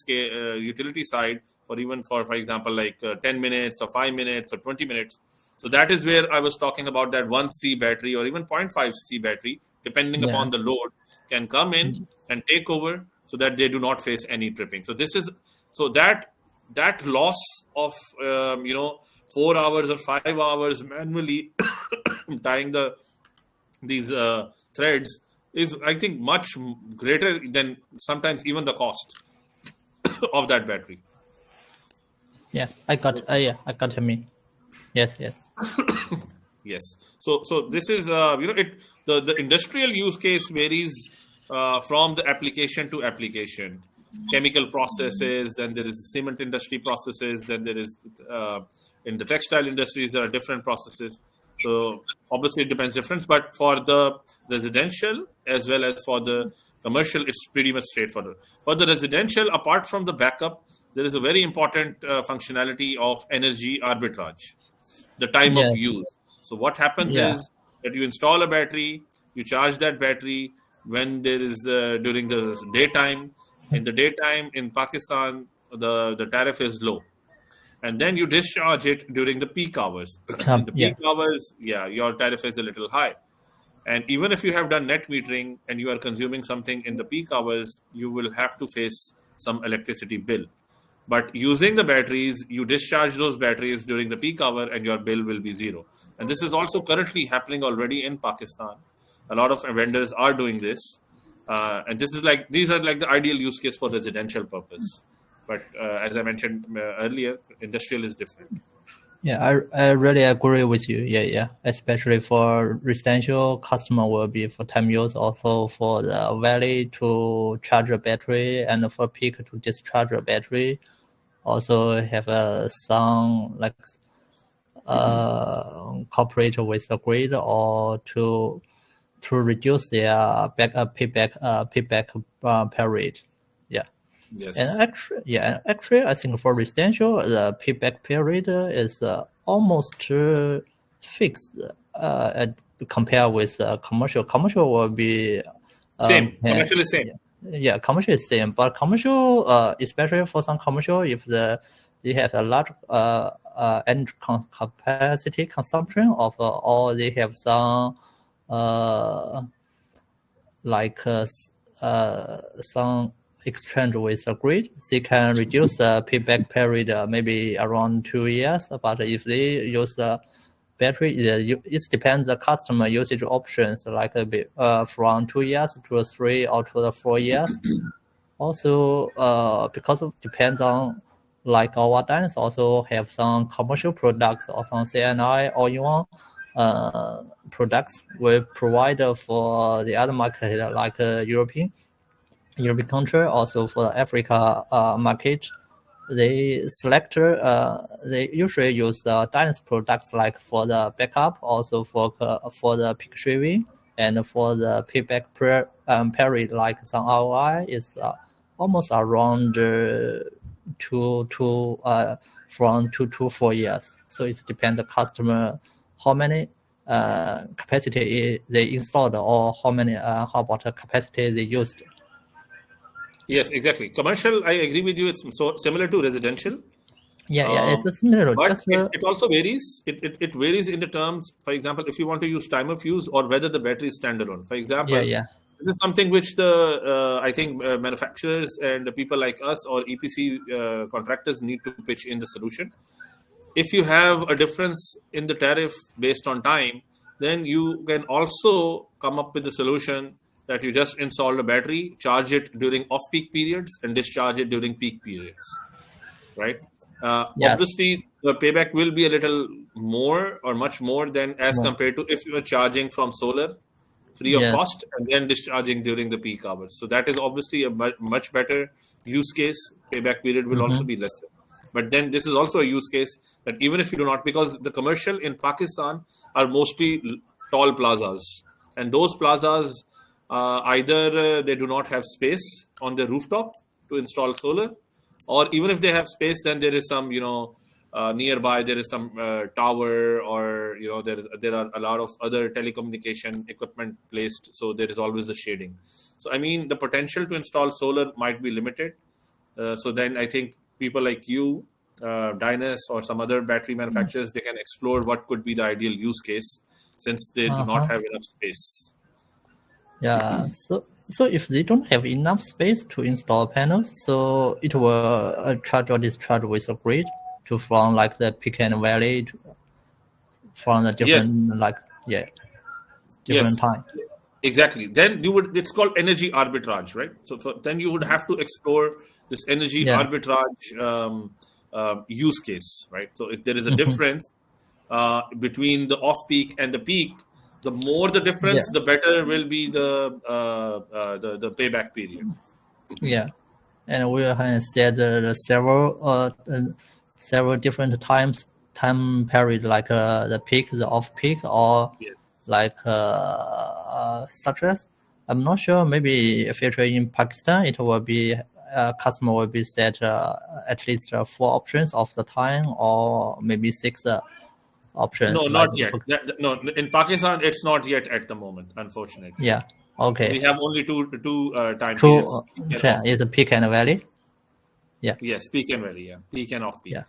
side, or even for example like 10 minutes or 5 minutes or 20 minutes, so that is where I was talking about that 1C battery or even 0.5C battery, depending upon the load, can come in and take over so that they do not face any tripping. So that loss of 4 hours or 5 hours manually tying these threads is, I think, much greater than sometimes even the cost of that battery. Yeah, I got you mean. Yes. Yes. So this is the industrial use case varies from the application to application. Chemical processes, then there is cement industry processes, then there is in the textile industries there are different processes. So obviously it depends different, but for the residential as well as for the commercial, it's pretty much straightforward. For the residential, apart from the backup, there is a very important functionality of energy arbitrage, the time of use. So what happens is that you install a battery, you charge that battery when there is during the daytime. In the daytime in Pakistan, the tariff is low. And then you discharge it during the peak hours. In the peak hours, your tariff is a little high. And even if you have done net metering and you are consuming something in the peak hours, you will have to face some electricity bill. But using the batteries, you discharge those batteries during the peak hour and your bill will be zero. And this is also currently happening already in Pakistan. A lot of vendors are doing this. And these are like the ideal use case for residential purpose. But as I mentioned earlier, industrial is different. Yeah, I really agree with you. Yeah. Especially for residential, customer will be for time use, also for the valley to charge a battery and for peak to discharge a battery. Also have some like cooperate with the grid or to reduce their payback period. Yeah. Yes. And actually, I think for residential, the payback period is almost fixed compared with commercial. Commercial will be Same. Commercial is same. Yeah, commercial is same, but commercial, especially for some commercial, if they have a large energy capacity consumption of, or they have some some exchange with the grid, they can reduce the payback period maybe around 2 years. But if they use the battery, it depends the customer usage options, like a bit from 2 years to 3 or to 4 years. Also, because it depends on, like our Dyness also have some commercial products or some CNI or even products we provide for the other market, like European country, also for the Africa market. They usually use the Dyness products, like for the backup, also for the peak shaving, and for the payback period, like some ROI is almost around from 2 to 4 years. So it depends the customer how many capacity they installed, or how about the capacity they used. Yes, exactly. Commercial, I agree with you. It's so similar to residential. Yeah, it's a similar. But Just it also varies. It varies in the terms. For example, if you want to use time of use, or whether the battery is standalone. For example, this is something which the I think manufacturers and the people like us or EPC contractors need to pitch in the solution. If you have a difference in the tariff based on time, then you can also come up with a solution that you just install the battery, charge it during off-peak periods, and discharge it during peak periods, right? Yes. Obviously, the payback will be a little more or much more than as compared to if you are charging from solar free of cost and then discharging during the peak hours. So that is obviously a much better use case. Payback period will also be lesser. But then this is also a use case that even if you do not, because the commercial in Pakistan are mostly tall plazas, and those plazas either they do not have space on the rooftop to install solar, or even if they have space, then there is some nearby there is some tower, or there are a lot of other telecommunication equipment placed, so there is always a shading. So I mean, the potential to install solar might be limited. So then I think people like you, Dyness, or some other battery manufacturers, they can explore what could be the ideal use case, since they do not have enough space. Yeah. So if they don't have enough space to install panels, so it will charge or discharge with a grid from like the peak and valley from the different different time. Exactly. Then it's called energy arbitrage, right? So then you would have to explore this energy arbitrage use case, right? So if there is a difference between the off-peak and the peak, the more the difference, the better will be the payback period. Yeah, and we have said several different time period, like the peak, the off-peak, or like such as, I'm not sure, maybe if it's in Pakistan, it will be customer will be set at least 4 options of the time, or maybe 6 options. No, not yet. No, in Pakistan, it's not yet at the moment, unfortunately. Yeah. Okay. So we have only two time periods. Is a peak and valley. Yeah. Yes, peak and valley. Yeah, peak and off peak. Yeah.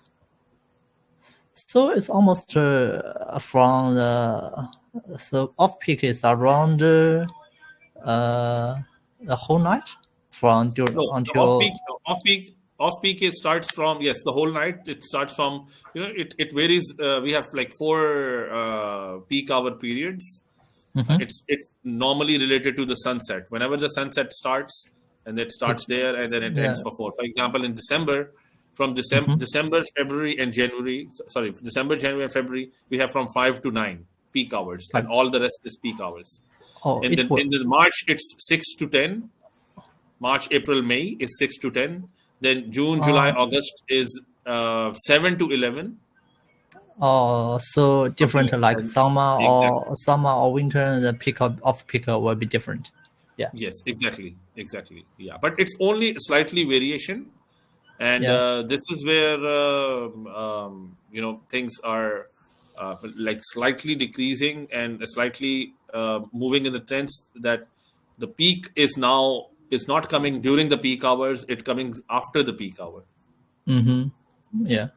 So it's almost from so off peak is around the whole night from until off peak it starts from the whole night. It starts from it varies. We have like 4 peak hour periods. It's normally related to the sunset. Whenever the sunset starts, and it starts there, and then it ends for 4. For example, in December, from December, February, and January. Sorry, December, January, and February, we have from 5 to 9 peak hours, and all the rest is peak hours. In the March, it's 6 to 10. March, April, May is 6 to 10. Then June, July, August is 7 to 11. Oh, so different like and- summer or winter, the peak of peak will be different. Yeah. Yes, exactly. Yeah, but it's only slightly variation, and Yeah. this is where things are like slightly decreasing and slightly moving in the sense that the peak is not coming during the peak hours; it coming after the peak hour. Yeah.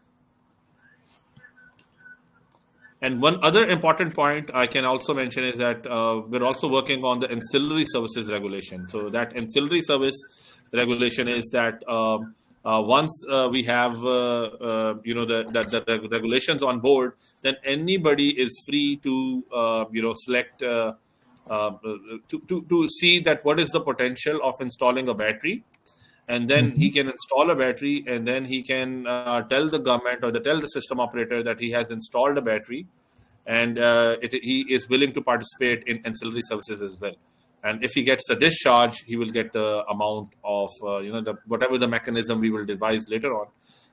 And one other important point I can also mention is that we're also working on the ancillary services regulation. So that ancillary service regulation is that once we have the regulations on board, then anybody is free to select to see that what is the potential of installing a battery, and then he can install a battery, and then he can tell the government or tell the system operator that he has installed a battery, and he is willing to participate in ancillary services as well. And if he gets the discharge, he will get the amount of whatever the mechanism we will devise later on,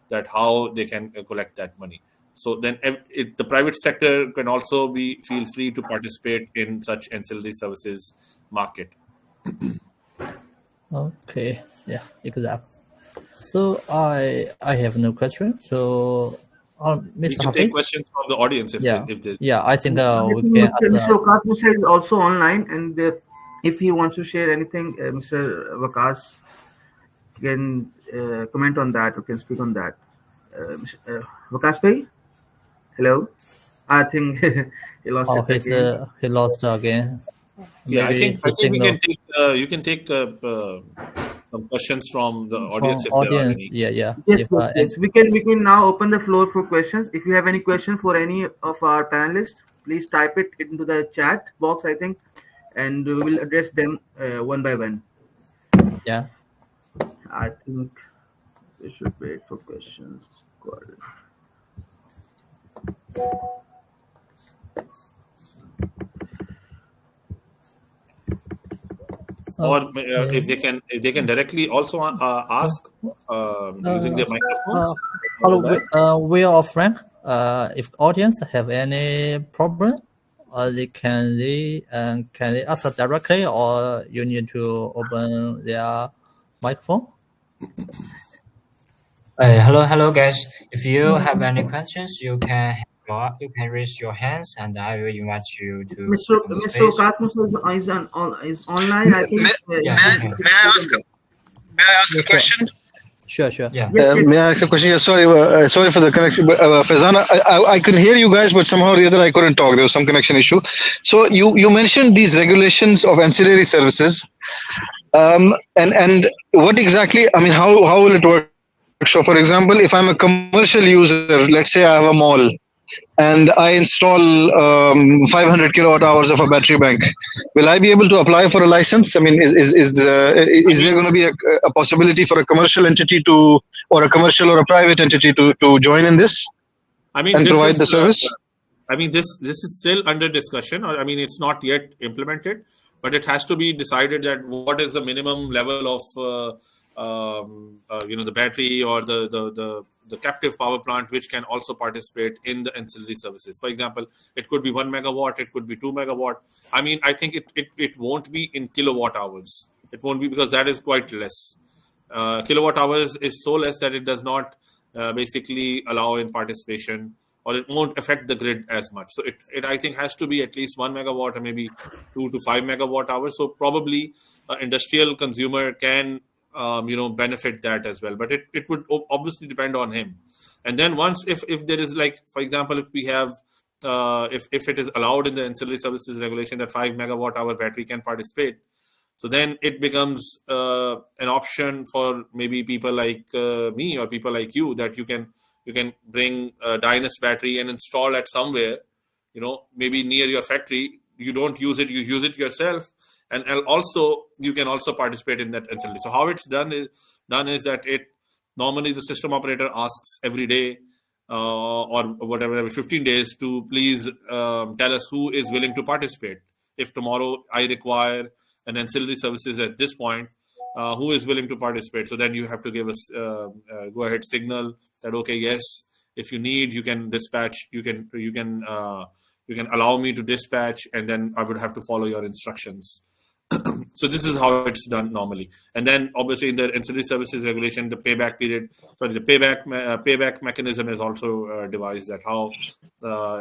that how they can collect that money. So then the private sector can also feel free to participate in such ancillary services market. Okay. Yeah. Exactly. So I have no question. So, We Mr. can take Hafiz. questions from the audience if there's. Yeah. I think I we think can Mr. ask. Waqas Musa is also online, and if he wants to share anything, Mr. Waqas can comment on that or can speak on that. Waqas bhai, hello. I think he lost Oh, it again. he lost again. Yeah, I Maybe think the we signal can take you can take some questions from the audience from if there are audience. any. Yeah. Yes, If yes, yes. We can now open the floor for questions. If you have any question for any of our panelists, please type it into the chat box, I think, and we will address them one by one. yeah. I think we should wait for questions. Got it. Or if they can directly also ask using their microphones. Hello, we are Frank. If audience have any problem, can they ask directly, or you need to open their microphone? Hello guys. If you have any questions, you can raise your hands, and I will invite you to Mr. on the Mr. stage. Waqas Musa is online. I think. Yeah, okay. May I ask a question? Sure. Yeah. Yes, yes. May I ask a question? Yeah, sorry for the connection. But Faizana, I can hear you guys, but somehow or the other I couldn't talk. There was some connection issue. So you mentioned these regulations of ancillary services, and what exactly? I mean, how will it work? So, for example, if I'm a commercial user, let's say I have a mall, and I install 500 kilowatt hours of a battery bank, will I be able to apply for a license? I mean, is there going to be a possibility for a commercial entity or a commercial or a private entity to join in this I mean, and this provide is the service? this is still under discussion. Or I mean, it's not yet implemented, but it has to be decided that what is the minimum level of the battery or the captive power plant which can also participate in the ancillary services. For example, it could be 1 megawatt, it could be 2 megawatt. I mean, I think it won't be in kilowatt hours. It won't be, because that is quite less. Kilowatt hours is so less that it does not basically allow in participation, or it won't affect the grid as much. So it I think has to be at least 1 megawatt or maybe 2 to 5 megawatt hours. So probably industrial consumer can benefit that as well, but it would obviously depend on him. And then once if there is, like, for example, if we have if it is allowed in the ancillary services regulation that 5 megawatt hour battery can participate, so then it becomes an option for maybe people like me or people like you, that you can bring a Dyness battery and install it somewhere, maybe near your factory. You don't use it, you use it yourself, and also you can also participate in that ancillary. So how it's done is that it normally the system operator asks every day or whatever, every 15 days to please tell us who is willing to participate. If tomorrow I require an ancillary services at this point, who is willing to participate? So then you have to give us go ahead signal that okay, yes, if you need, you can dispatch. You can allow me to dispatch, and then I would have to follow your instructions. So this is how it's done normally. And then obviously in the ancillary services regulation, the payback mechanism is also devised, that how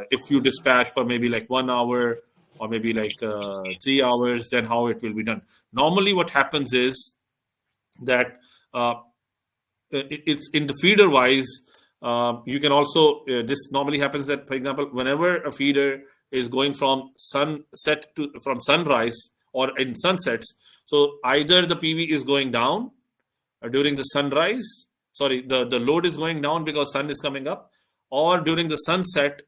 if you dispatch for maybe like 1 hour or maybe like 3 hours, then how it will be done. Normally what happens is that it's in the feeder wise. You can also this normally happens that, for example, whenever a feeder is going from sunrise or in sunsets, so either the PV is going down during the sunrise, the load is going down because sun is coming up, or during the sunset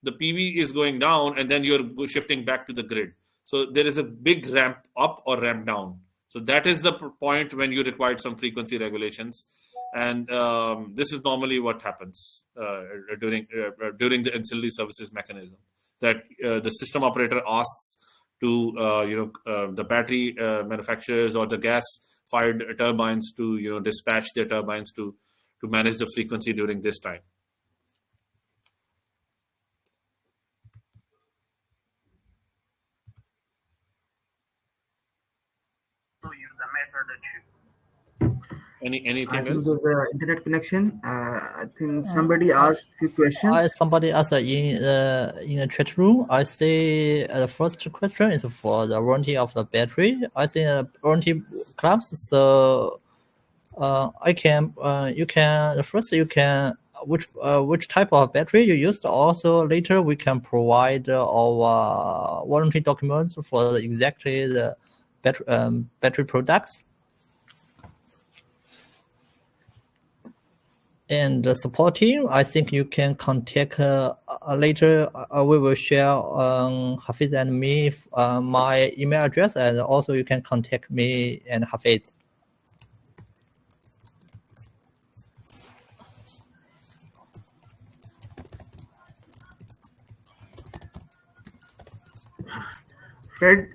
the PV is going down and then you're shifting back to the grid. So there is a big ramp up or ramp down. So that is the point when you require some frequency regulations. And this is normally what happens during the ancillary services mechanism, that the system operator asks to the battery manufacturers or the gas-fired turbines to dispatch their turbines to manage the frequency during this time. Anything I think else? there's an internet connection. I think somebody asked a few questions. Somebody asked in the chat room. I say the first question is for the warranty of the battery. I think warranty class. So I can which type of battery you used. Also later we can provide our warranty documents for exactly the battery products. And the support team, I think you can contact later. We will share Hafiz and me my email address, and also you can contact me and Hafiz. Fred,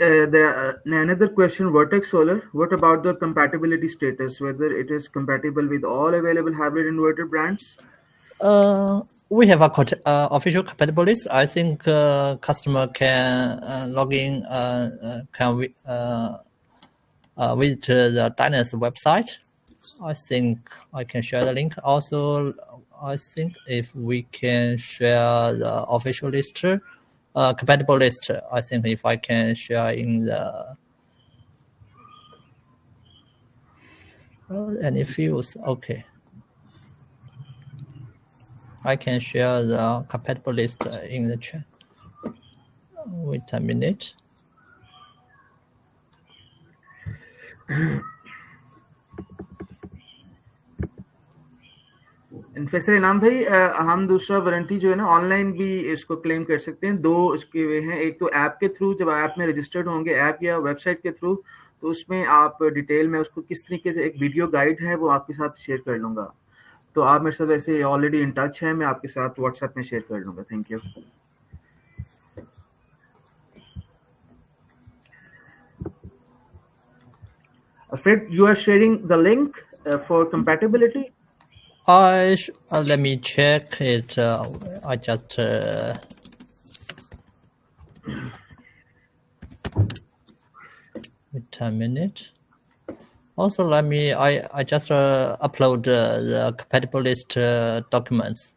another question, Vertex Solar. What about the compatibility status, whether it is compatible with all available hybrid inverter brands? We have a official compatible list. I think customer can log in, can visit the Dyness website. I think I can share the link. Also, I think if we can share the official list, compatible list, I think if I can share in the any fields, okay. I can share the compatible list in the chat. Wait a minute. In fact इनाम भाई हम दूसरा warranty जो है ना online भी इसको claim कर सकते हैं. दो इसके वे हैं, एक तो ऐप के थ्रू, जब ऐप में रजिस्टर्ड होंगे ऐप या वेबसाइट के थ्रू, तो उसमें आप डिटेल में उसको किस तरीके से एक वीडियो गाइड है वो आपके साथ शेयर कर लूंगा. तो आप मेरे साथ वैसे ऑलरेडी इन टच है, मैं आपके साथ व्हाट्सएप में शेयर कर लूंगा. Thank you. Fred, you are sharing the link for compatibility. Let me check it. I just wait a minute. Also, let me. I just upload the compatible list documents.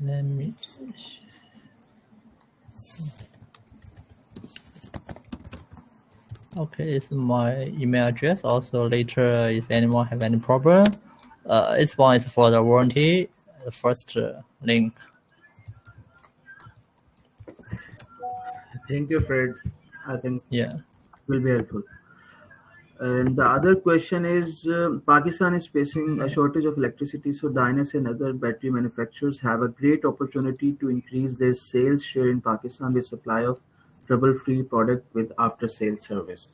Let me. Okay, it's my email address. Also, later, if anyone have any problem, this one is for the warranty. the first link. Thank you, Fred. I think Yeah. will be helpful. And the other question is Pakistan is facing a shortage of electricity, so Dyness and other battery manufacturers have a great opportunity to increase their sales share in Pakistan with supply of trouble-free product with after-sales service.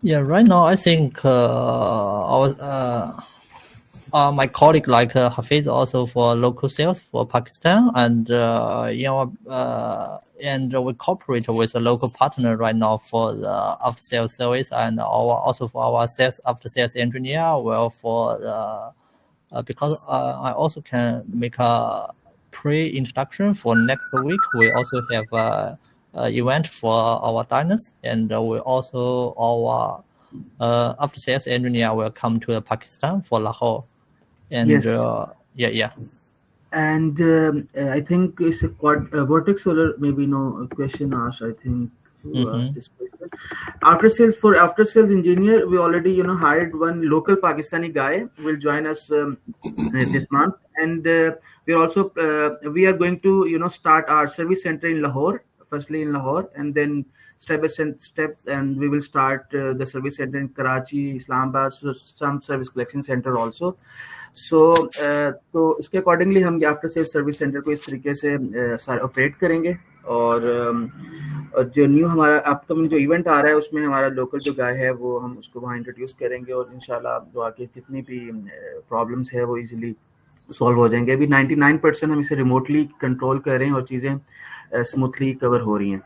Yeah, right now I think my colleague like Hafiz also for local sales for Pakistan, and and we cooperate with a local partner right now for the after sales service, and also for our after sales engineer. Well, for the because I also can make a pre-introduction for next week. We also have a event for our Dyness, and we also our after sales engineer will come to Pakistan for Lahore. And Yes. Yeah. And I think it's a Vortex Solar. Maybe no question asked. I think who asked this question. After sales engineer, we already hired one local Pakistani guy will join us this month, and we are going to start our service center in Lahore. Firstly in Lahore, and then step by step, and we will start the service center in Karachi, Islamabad, so some service collection center also. तो इसके accordingly हम after sale service centre को इस तरीके से operate करेंगे, और जो न्यू हमारा अपकमिंग जो इवेंट आ रहा है उसमें हमारा लोकल जो गाय है वो हम उसको वहाँ इंट्रोड्यूस करेंगे, और इंशाल्लाह जो आगे जितनी भी प्रॉब्लम्स है वो इजीली सॉल्व हो जाएंगे. अभी 99% हम इसे रिमोटली कंट्रोल कर रहे हैं और चीज़ें स्मूथली कवर हो रही हैं,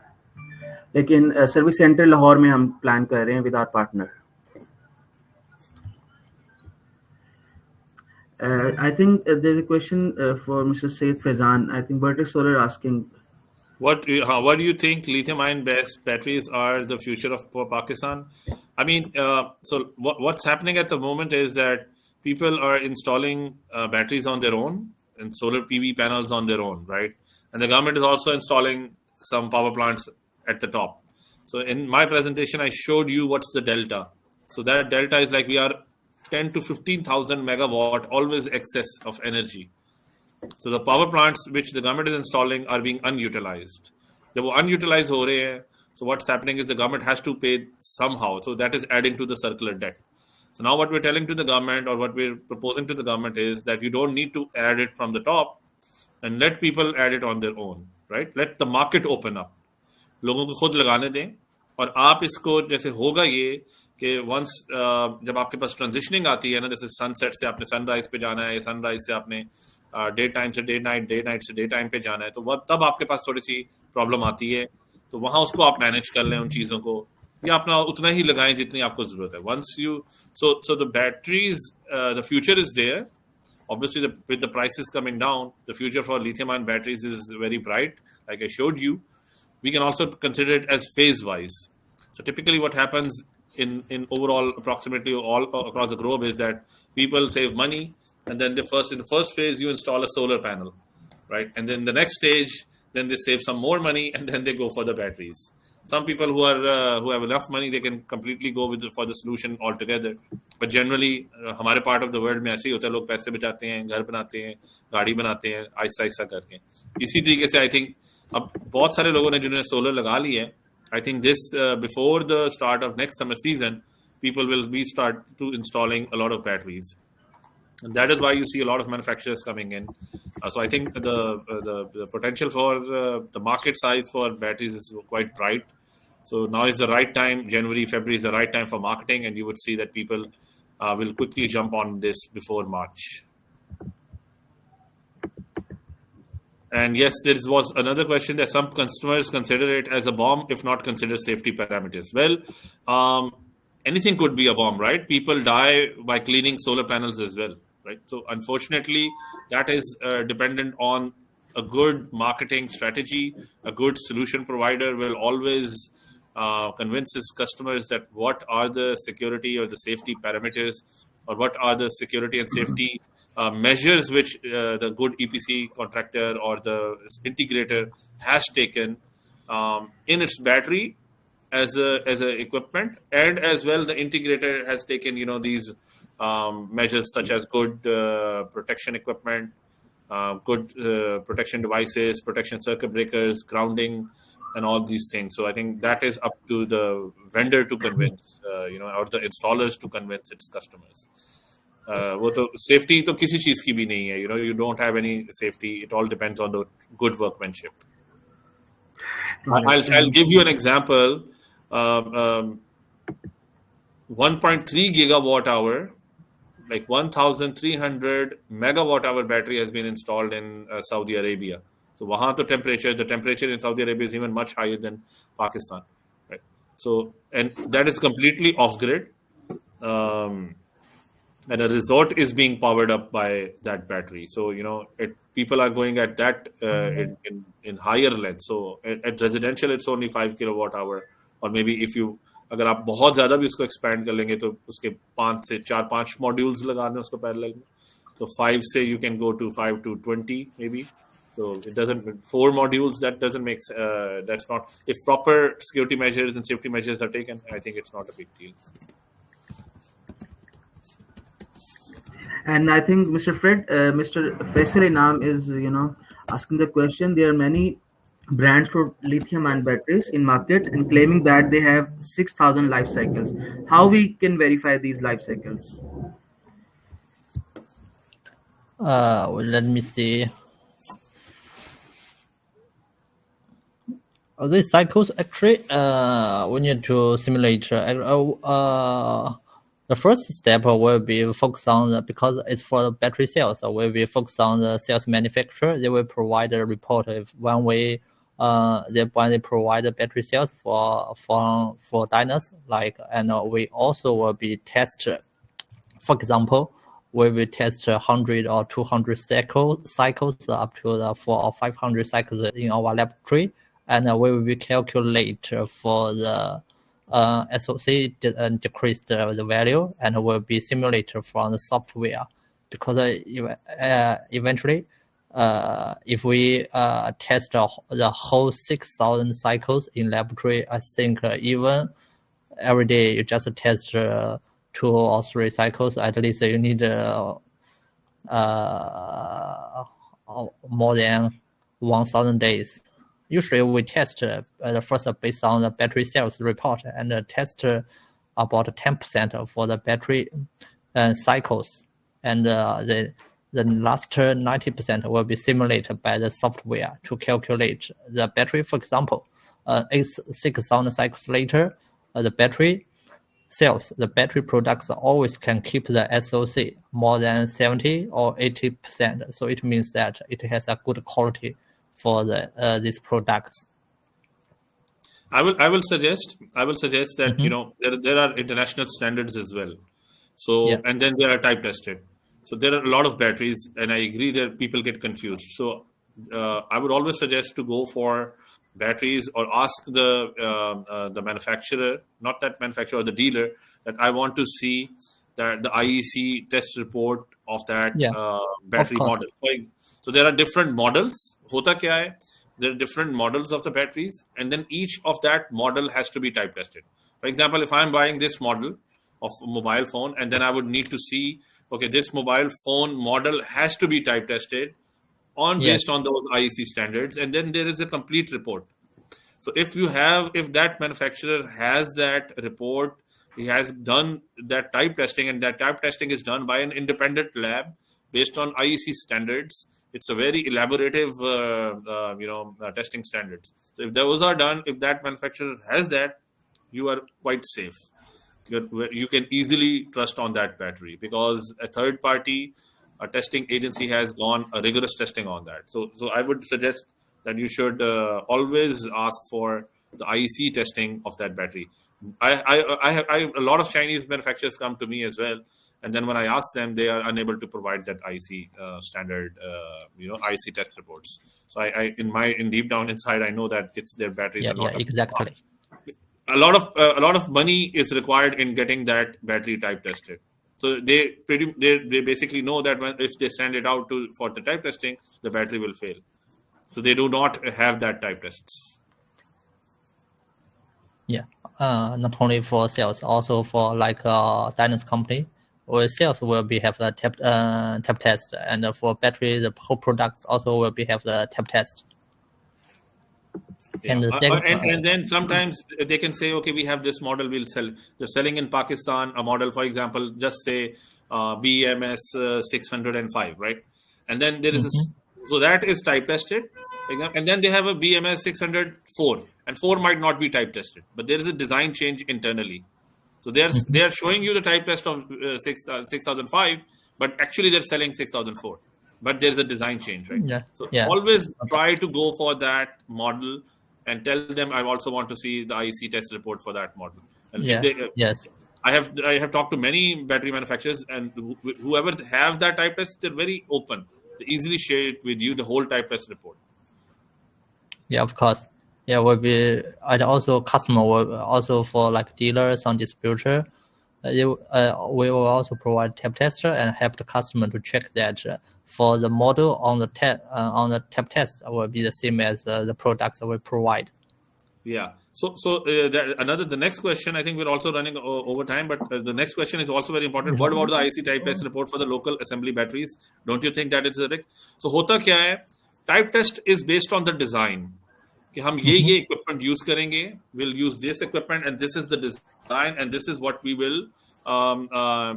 लेकिन सर्विस सेंटर लाहौर में हम प्लान कर रहे हैं with our partner. I think there's a question for Mr. Said Faizan. I think Vertex Solar asking, what do you think lithium-ion based batteries are the future of Pakistan? I mean, so what's happening at the moment is that people are installing batteries on their own and solar PV panels on their own, right? And the government is also installing some power plants at the top. So in my presentation, I showed you what's the delta. So that delta is like we are 10 to 15,000 megawatt always excess of energy. So the power plants which the government is installing are being unutilized. They were unutilized ho rahe hain. So what's happening is the government has to pay somehow. So that is adding to the circular debt. So now what we're telling to the government, or what we're proposing to the government, is that you don't need to add it from the top, and let people add it on their own, right? Let the market open up. लोगों को खुद लगाने दें, और आप इसको जैसे होगा ये कि वंस जब आपके पास ट्रांजिशनिंग आती है ना, जैसे सनसेट से आपने सनराइज पे जाना है, या सनराइज से आपने डे टाइम से डे नाइट से डे टाइम पे जाना है, तो वह तब आपके पास थोड़ी सी प्रॉब्लम आती है, तो वहाँ उसको आप मैनेज कर लें उन चीज़ों को, या अपना उतना ही लगाएं जितनी आपको ज़रूरत है. Once you so the batteries, the future is there. Obviously, with the prices coming down, the future for lithium-ion batteries is very bright. Like I showed you, we can also consider it as phase-wise. So typically what happens in overall approximately all across the globe is that people save money, and then in the first phase you install a solar panel, right? And then the next stage, then they save some more money, and then they go for the batteries. Some people who have enough money, they can completely go for the solution altogether. But generally, हमारे part of the world में ऐसे ही होता है, लोग पैसे बचाते हैं, घर बनाते हैं, गाड़ी बनाते हैं, आहिस्ता आहिस्ता करके. इसी तरीके से I think अब बहुत सारे लोगों ने जिन्होंने सोलर लगा ली है, I think this before the start of next summer season, people will start to installing a lot of batteries. And that is why you see a lot of manufacturers coming in. So I think the potential for the market size for batteries is quite bright. So now is the right time. January, February is the right time for marketing, and you would see that people will quickly jump on this before March. And yes, there was another question that some customers consider it as a bomb, if not consider safety parameters. Well, anything could be a bomb, right? People die by cleaning solar panels as well, right? So unfortunately, that is dependent on a good marketing strategy. A good solution provider will always convince his customers that what are the security or the safety parameters or what are the security and safety measures which the good EPC contractor or the integrator has taken in its battery as a equipment, and as well the integrator has taken these measures such as good protection equipment, good protection devices, protection circuit breakers, grounding, and all these things. So I think that is up to the vendor to convince, or the installers to convince its customers. वो तो safety तो किसी चीज की भी नहीं है. You don't have any safety. It all depends on the good workmanship. I'll give you an example. 1.3 gigawatt hour, like 1,300 megawatt hour battery has been installed in Saudi Arabia. So wahan to the temperature in Saudi Arabia is even much higher than Pakistan, right? So, and that is completely off grid, and a resort is being powered up by that battery. So people are going at that in higher length. So at residential it's only 5 kilowatt hour, or maybe if you अगर आप बहुत ज़्यादा भी उसको expand कर लेंगे तो उसके 5 से 4-5 modules लगा दें उसको parallel में, so 5 से you can go to 5 to 20 maybe. So it doesn't 4 modules, that doesn't make that's not, if proper security measures and safety measures are taken, I think it's not a big deal. And I think Mr. Mr. Faisal Inam is asking the question. There are many brands for lithium-ion batteries in market and claiming that they have 6,000 life cycles. How we can verify these life cycles? Well, let me see. These cycles actually we need to simulate. The first step will be focused on because it's for the battery cells. So we will focus on the cells manufacturer. They will provide a report if when they provide the battery cells for Dyness, and we also will be test. For example, we will test 100 or 200 cycles up to the 400 or 500 cycles in our laboratory, and we will calculate for the SOC decrease the value, and will be simulated from the software, because eventually if we test the whole 6,000 cycles in laboratory, I think even every day you just test 2 or 3 cycles, at least you need more than 1,000 days. Usually we test the first based on the battery cells report, and test about 10% for the battery cycles, and the last 90% will be simulated by the software to calculate the battery. For example, 6,000 cycles later, the battery cells, the battery products always can keep the SOC more than 70 or 80%. So it means that it has a good quality for these products. I will suggest that there are international standards as well. So and then they are type tested. So there are a lot of batteries, and I agree that people get confused. So I would always suggest to go for batteries, or ask the manufacturer, not that manufacturer, or the dealer, that I want to see that the IEC test report of that battery model. So there are different models. Hota kya hai? There are different models of the batteries, and then each of that model has to be type tested. For example, if I'm buying this model of mobile phone, and then I would need to see, okay, this mobile phone model has to be type tested based on those IEC standards, and then there is a complete report. So if that manufacturer has that report, he has done that type testing, and that type testing is done by an independent lab based on IEC standards. It's a very elaborative, testing standards. So if those are done, if that manufacturer has that, you are quite safe. You can easily trust on that battery, because a third party, a testing agency, has gone a rigorous testing on that. So I would suggest that you should always ask for the IEC testing of that battery. I a lot of Chinese manufacturers come to me as well, and then when I ask them, they are unable to provide that IEC standard, IEC test reports. So in deep down inside, I know that it's their batteries are not exactly. A lot of money is required in getting that battery type tested. So they basically know that if they send it out for the type testing, the battery will fail. So they do not have that type tests. Yeah, not only for sales, also for like Dyness company, where sales will be have the tap test, and for battery, the whole products also will be have the tap test. Yeah. And the second, and then sometimes they can say, okay, we have this model, we'll sell. They're selling in Pakistan a model, for example, just say BMS 605, right? And then there is so that is type tested, and then they have a BMS 604, and 4 might not be type tested, but there is a design change internally. So they are showing you the type test of 6005, but actually they're selling 6004. But there's a design change, right? Yeah. So Yeah. always try to go for that model and tell them I also want to see the IEC test report for that model. And Yeah. Yes. I have talked to many battery manufacturers, and whoever have that type test, they're very open. They easily share it with you, the whole type test report. Yeah, of course. Yeah, will be, and also customer will also for like dealers and distributor. We will also provide tap tester and help the customer to check that for the model on the tap test will be the same as the products that we provide. Yeah. So the next question, I think we're also running over time, but the next question is also very important. What about the IEC type test report for the local assembly batteries? Don't you think that is correct? So होता क्या है? Type test is based on the design. कि हम ये equipment use करेंगे, we'll use this equipment, and this is the design, and this is what we will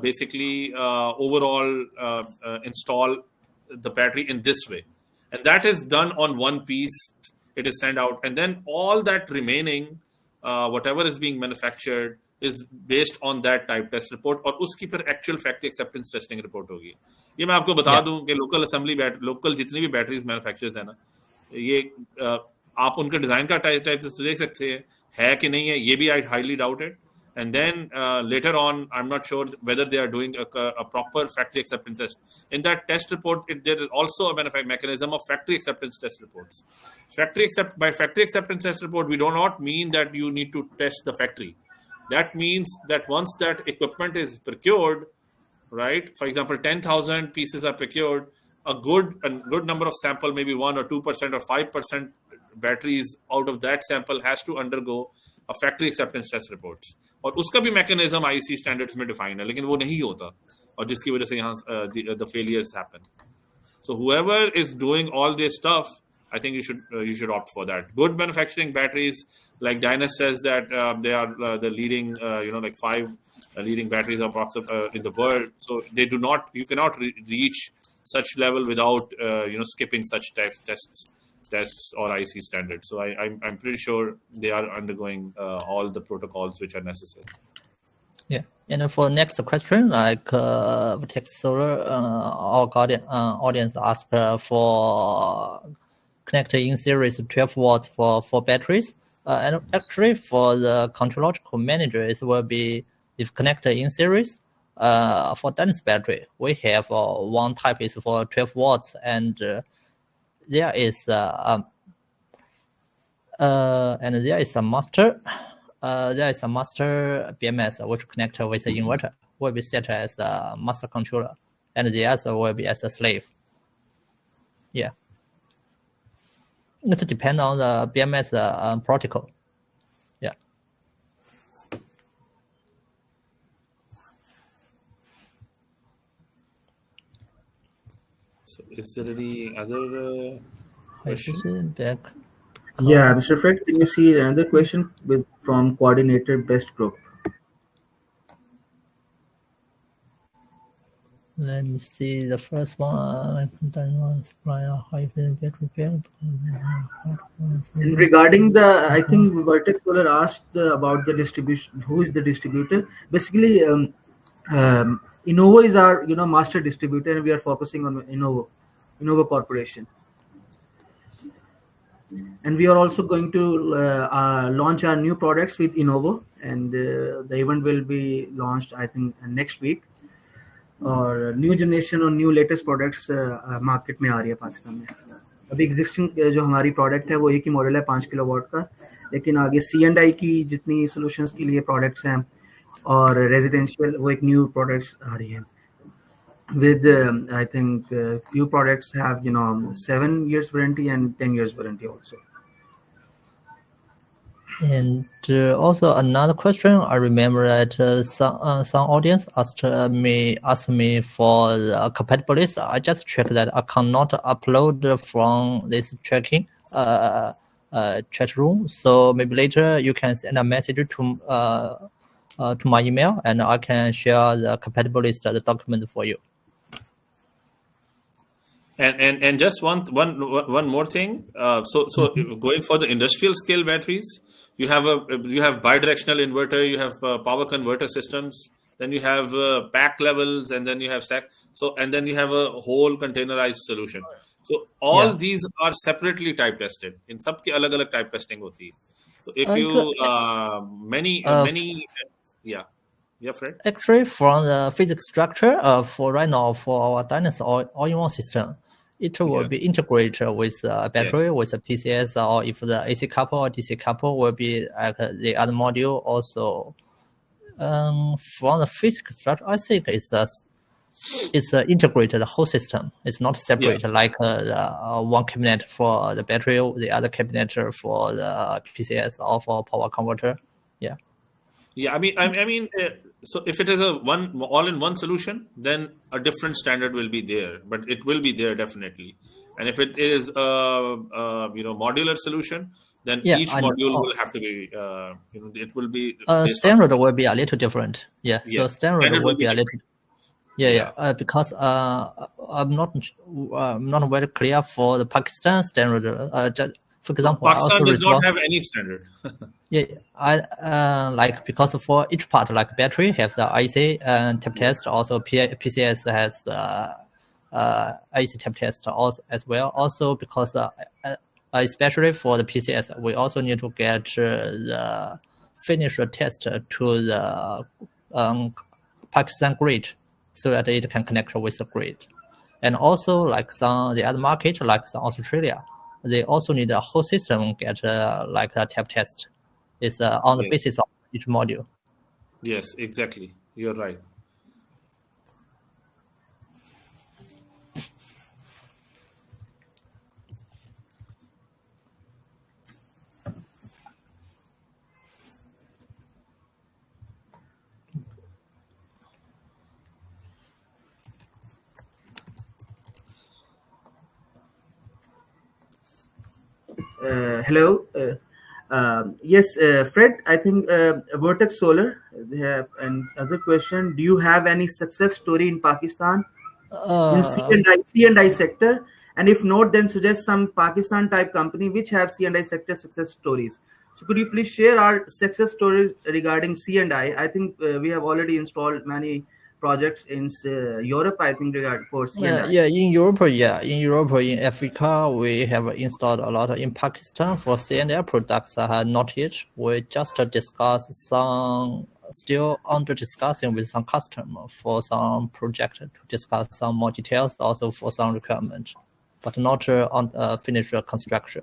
basically overall install the battery in this way, and that is done on one piece. It is sent out, and then all that remaining, whatever is being manufactured, is based on that type test report, और उसकी फिर actual factory acceptance testing report होगी. ये मैं आपको बता दूं कि local जितनी भी batteries manufacturers है ना, ये आप उनके डिजाइन का टाइप देख सकते हैं है कि नहीं है, ये भी I highly doubt it. And then later on, I'm not sure whether they are doing a proper factory acceptance test. In that test report, there is also a mechanism of factory acceptance test reports. By factory acceptance test report, we do not mean that you need to test the factory. That means that once that equipment is procured, right? For example, 10,000 pieces are procured. A good number of sample, maybe 1 or 2% or 5% batteries out of that sample has to undergo a factory acceptance test reports. और उसका भी mechanism IEC standards में define है, लेकिन वो नहीं होता, और जिसकी वजह से यहाँ the failures happen. So whoever is doing all this stuff, I think you should opt for that. Good manufacturing batteries, like Dyness says that they are the leading, like 5 leading batteries in the world. So you cannot reach such level without skipping such tests or IC standards. So I'm pretty sure they are undergoing all the protocols which are necessary. Yeah, and for next question, like Tech Solar, our audience asked for connected in series 12 watts for batteries. And actually, for the control manager, it will be if connected in series. For Dyness battery, we have one type is for 12 watts, and there is a master. There is a master BMS which connected with the inverter, will be set as the master controller, and the other will be as a slave. Yeah, it depends on the BMS protocol. Yeah. So is there any other question? Yeah, Mr. Fred, can you see another question from coordinator Best Group? Let me see the first one. Regarding I think Vertex Solar asked about the distribution. Who is the distributor? Basically, Innovo is our master distributor, and we are focusing on Innovo Corporation. And we are also going to launch our new products with Innovo, and the event will be launched, I think, next week. और new generation और new latest products market में आ रही है पाकिस्तान में. अभी existing जो हमारी product है वो एक ही मॉडल है 5 किलोवाट का, लेकिन आगे C&I की जितनी सॉल्यूशंस के लिए प्रोडक्ट्स हैं और रेजिडेंशियल वो एक न्यू प्रोडक्ट्स आ रही है with I think few products have 7 years warranty and 10 years warranty also. And also another question, I remember that some audience asked me for the compatible list. I just checked that I cannot upload from this tracking chat room. So maybe later you can send a message to my email, and I can share the compatible list the document for you. And just one more thing. So going for the industrial scale batteries, you have bidirectional inverter, you have power converter systems, then you have pack levels, and then you have stack. So and then you have a whole containerized solution. So all these are separately type tested. In सबके अलग-अलग type testing होती है. So if you many Fred. Actually, from the physics structure, for right now, for our Dyness all-in-one system, it will be integrated with a battery, with a PCS, or if the AC couple or DC couple will be like the other module. Also, from the physics structure, I think it's integrated the whole system. It's not separate like one cabinet for the battery, the other cabinet for the PCS or for power converter. Yeah. Yeah, I mean, so if it is a all-in-one solution, then a different standard will be there, but it will be there definitely. And if it is a modular solution, then each module will have to be it will be standard will be a little different. Yeah, so standard will be a little. Because I'm not very clear for the Pakistan standard. For example, Pakistan does not have any standard. Because for each part, like battery has the IC tap test, also PCS has IC tap test also as well. Also because especially for the PCS, we also need to get the finished test to the Pakistan grid, so that it can connect with the grid. And also like the other market, like some Australia, they also need a whole system get like a tap test. It's on the basis of each module. Yes, exactly. You're right. Hello. Yes, Fred, I think Vertex Solar, they have another question. Do you have any success story in Pakistan in C&I sector? And if not, then suggest some Pakistan type company which have C&I sector success stories. So could you please share our success stories regarding C&I? I think we have already installed many projects in Europe, I think, for C&I. In Europe, in Africa, we have installed a lot. In Pakistan, for C&I products not yet. We just discuss some, still under discussing with some customer for some project to discuss some more details, also for some requirement, but not on finished construction.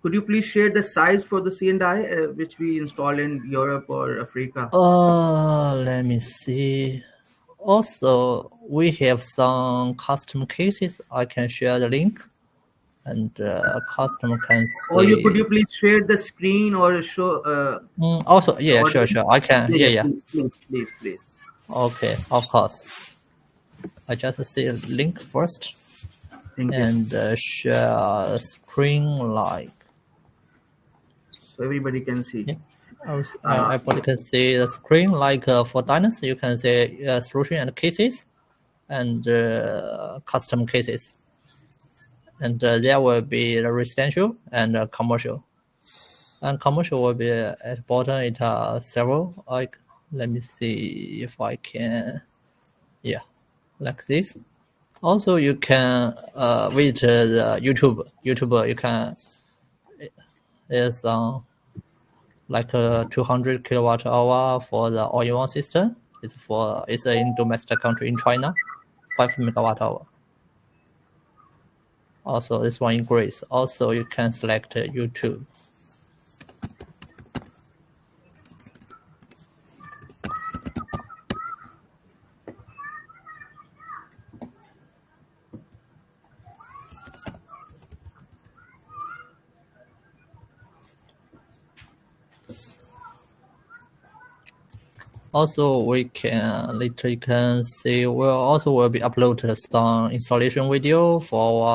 Could you please share the size for the C&I which we install in Europe or Africa? Let me see. Also, we have some custom cases. I can share the link, and customer can see. Or could you please share the screen or show? Also, sure. I can. Please. Okay, of course. I just see a link first. Thank you. And share screen like. So everybody can see. Yeah. Everybody can see the screen like for Dyness. You can see solution and cases, and custom cases, and there will be the residential and commercial. And commercial will be at the bottom. It several. Let me see if I can. Yeah, like this. Also, you can visit the YouTube. You can. There's like 200 kilowatt hour for the all-in-one system. It's in domestic country in China, 5 megawatt hour. Also, this one in Greece. Also, you can select YouTube. Also, we can later you can see will be uploaded some installation video for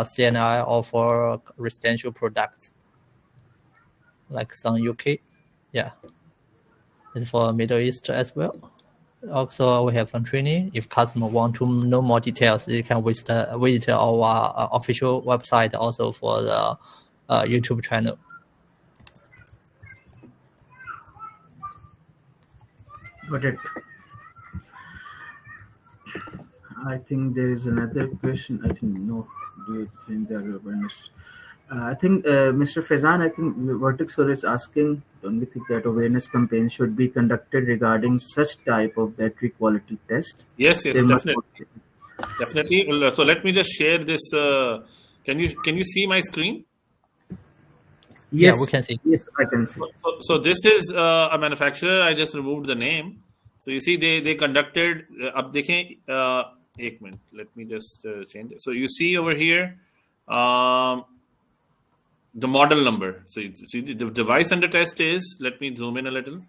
CNI or for residential products, like some UK. Yeah, it's for Middle East as well. Also, we have some training. If customer want to know more details, you can visit our official website also for the YouTube channel. Got it. I think there is another question. I think no. Do you think there are awareness? I think Mr. Faizan, I think Vertex Solar is asking, don't we think that awareness campaigns should be conducted regarding such type of battery quality test? Yes, They must definitely. So let me just share this. Can you see my screen? Yeah, Yes, we can see. yes, I can see. So this is a manufacturer. I just removed the name. So you see, they conducted. अब देखें एक minute. Let me just change it. So you see over here, the model number. So you see the device under test is. Let me zoom in a little.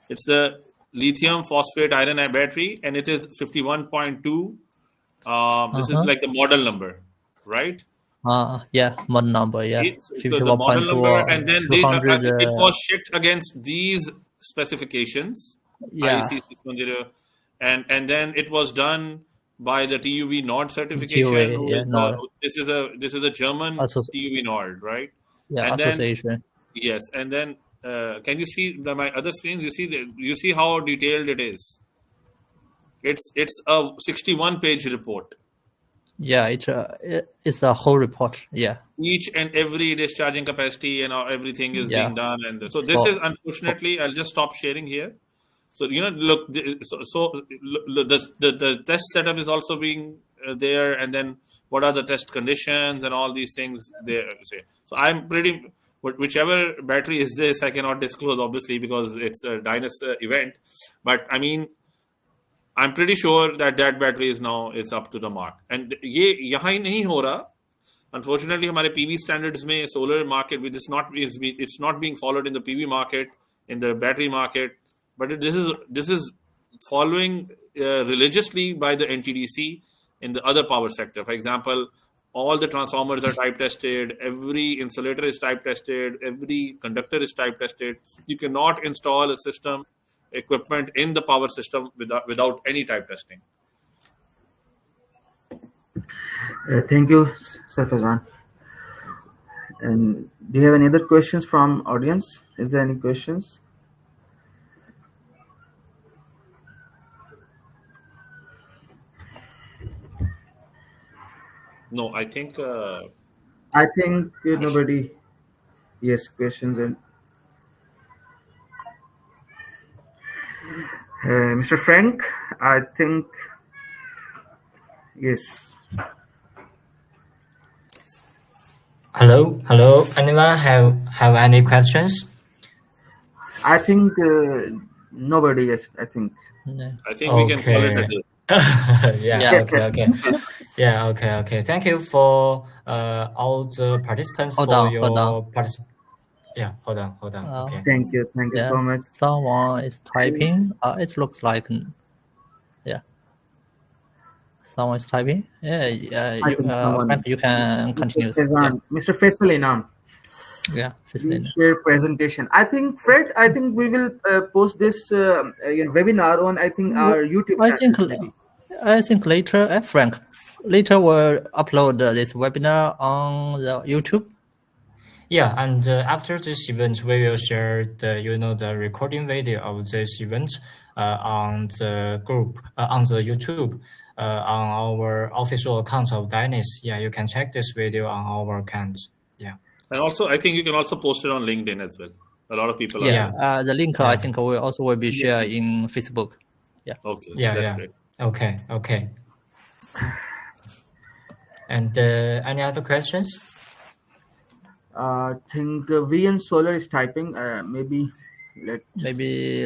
It's the lithium phosphate iron battery, and it is 51.2. This is like the model number, right? Yeah, model number. Yeah, So the model number, and then it was checked against these specifications, yeah. IEC 610, and then it was done by the TUV Nord certification. This is a German TUV Nord, right? Yeah, and association. Then, yes, and then can you see my other screens? You see how detailed it is. It's a 61-page report. Yeah, it's a whole report. Yeah. Each and every discharging capacity and everything is being done, and so this is unfortunately. I'll just stop sharing here. So look, the test setup is also being there, and then what are the test conditions and all these things there. So I'm pretty. Whichever battery is this, I cannot disclose obviously because it's a Dyness event, but I mean, I'm pretty sure that battery is now it's up to the mark. And ये यहाँ ही नहीं हो रहा. Unfortunately, हमारे PV standards में solar market it's not being followed in the PV market, in the battery market, but this is following religiously by the NTDC in the other power sector. For example, all the transformers are type tested, every insulator is type tested, every conductor is type tested. You cannot install a system equipment in the power system without any type testing. Thank you, Sir Faizan. And do you have any other questions from audience? Is there any questions? No, I think nobody. Yes, questions and Mr. Frank, I think yes. Hello. Anyone have any questions? I think nobody. Yes, I think. I think we can call it a day. Okay. Yeah, okay. Thank you for all the participants Hold on. Yeah, hold on. Okay. Thank you so much. Someone is typing. It looks like someone is typing. You can continue. Mr. Faisal Inam. Yeah, share presentation. I think Fred. I think we will post this webinar on our YouTube channel. I think later, Frank. Later we'll upload this webinar on the YouTube. Yeah, and after this event, we will share the recording video of this event on the group on the YouTube on our official account of Dyness. Yeah, you can check this video on our account. Yeah. And also, I think you can also post it on LinkedIn as well. A lot of people. The link I think will be shared in Facebook. Yeah. Okay. That's great. Okay. And any other questions? I think VN Solar is typing. Maybe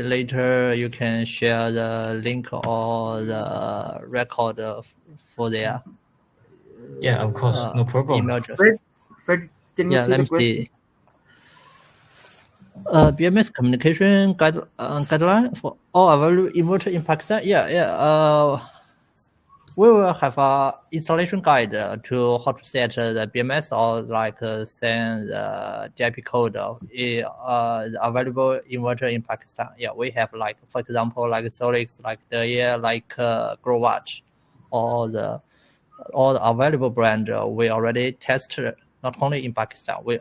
later you can share the link or the record for their. Yeah, of course, no problem. Email address. Fred, can you see the question? BMS communication guideline for all available inverter in Pakistan. We will have a installation guide to how to set the BMS or like send the DIP code of the available inverter in Pakistan. Yeah, we have like, for example, like Solix, like Growwatch, all the available brand we already tested not only in Pakistan. We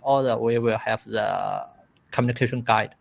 will have the communication guide.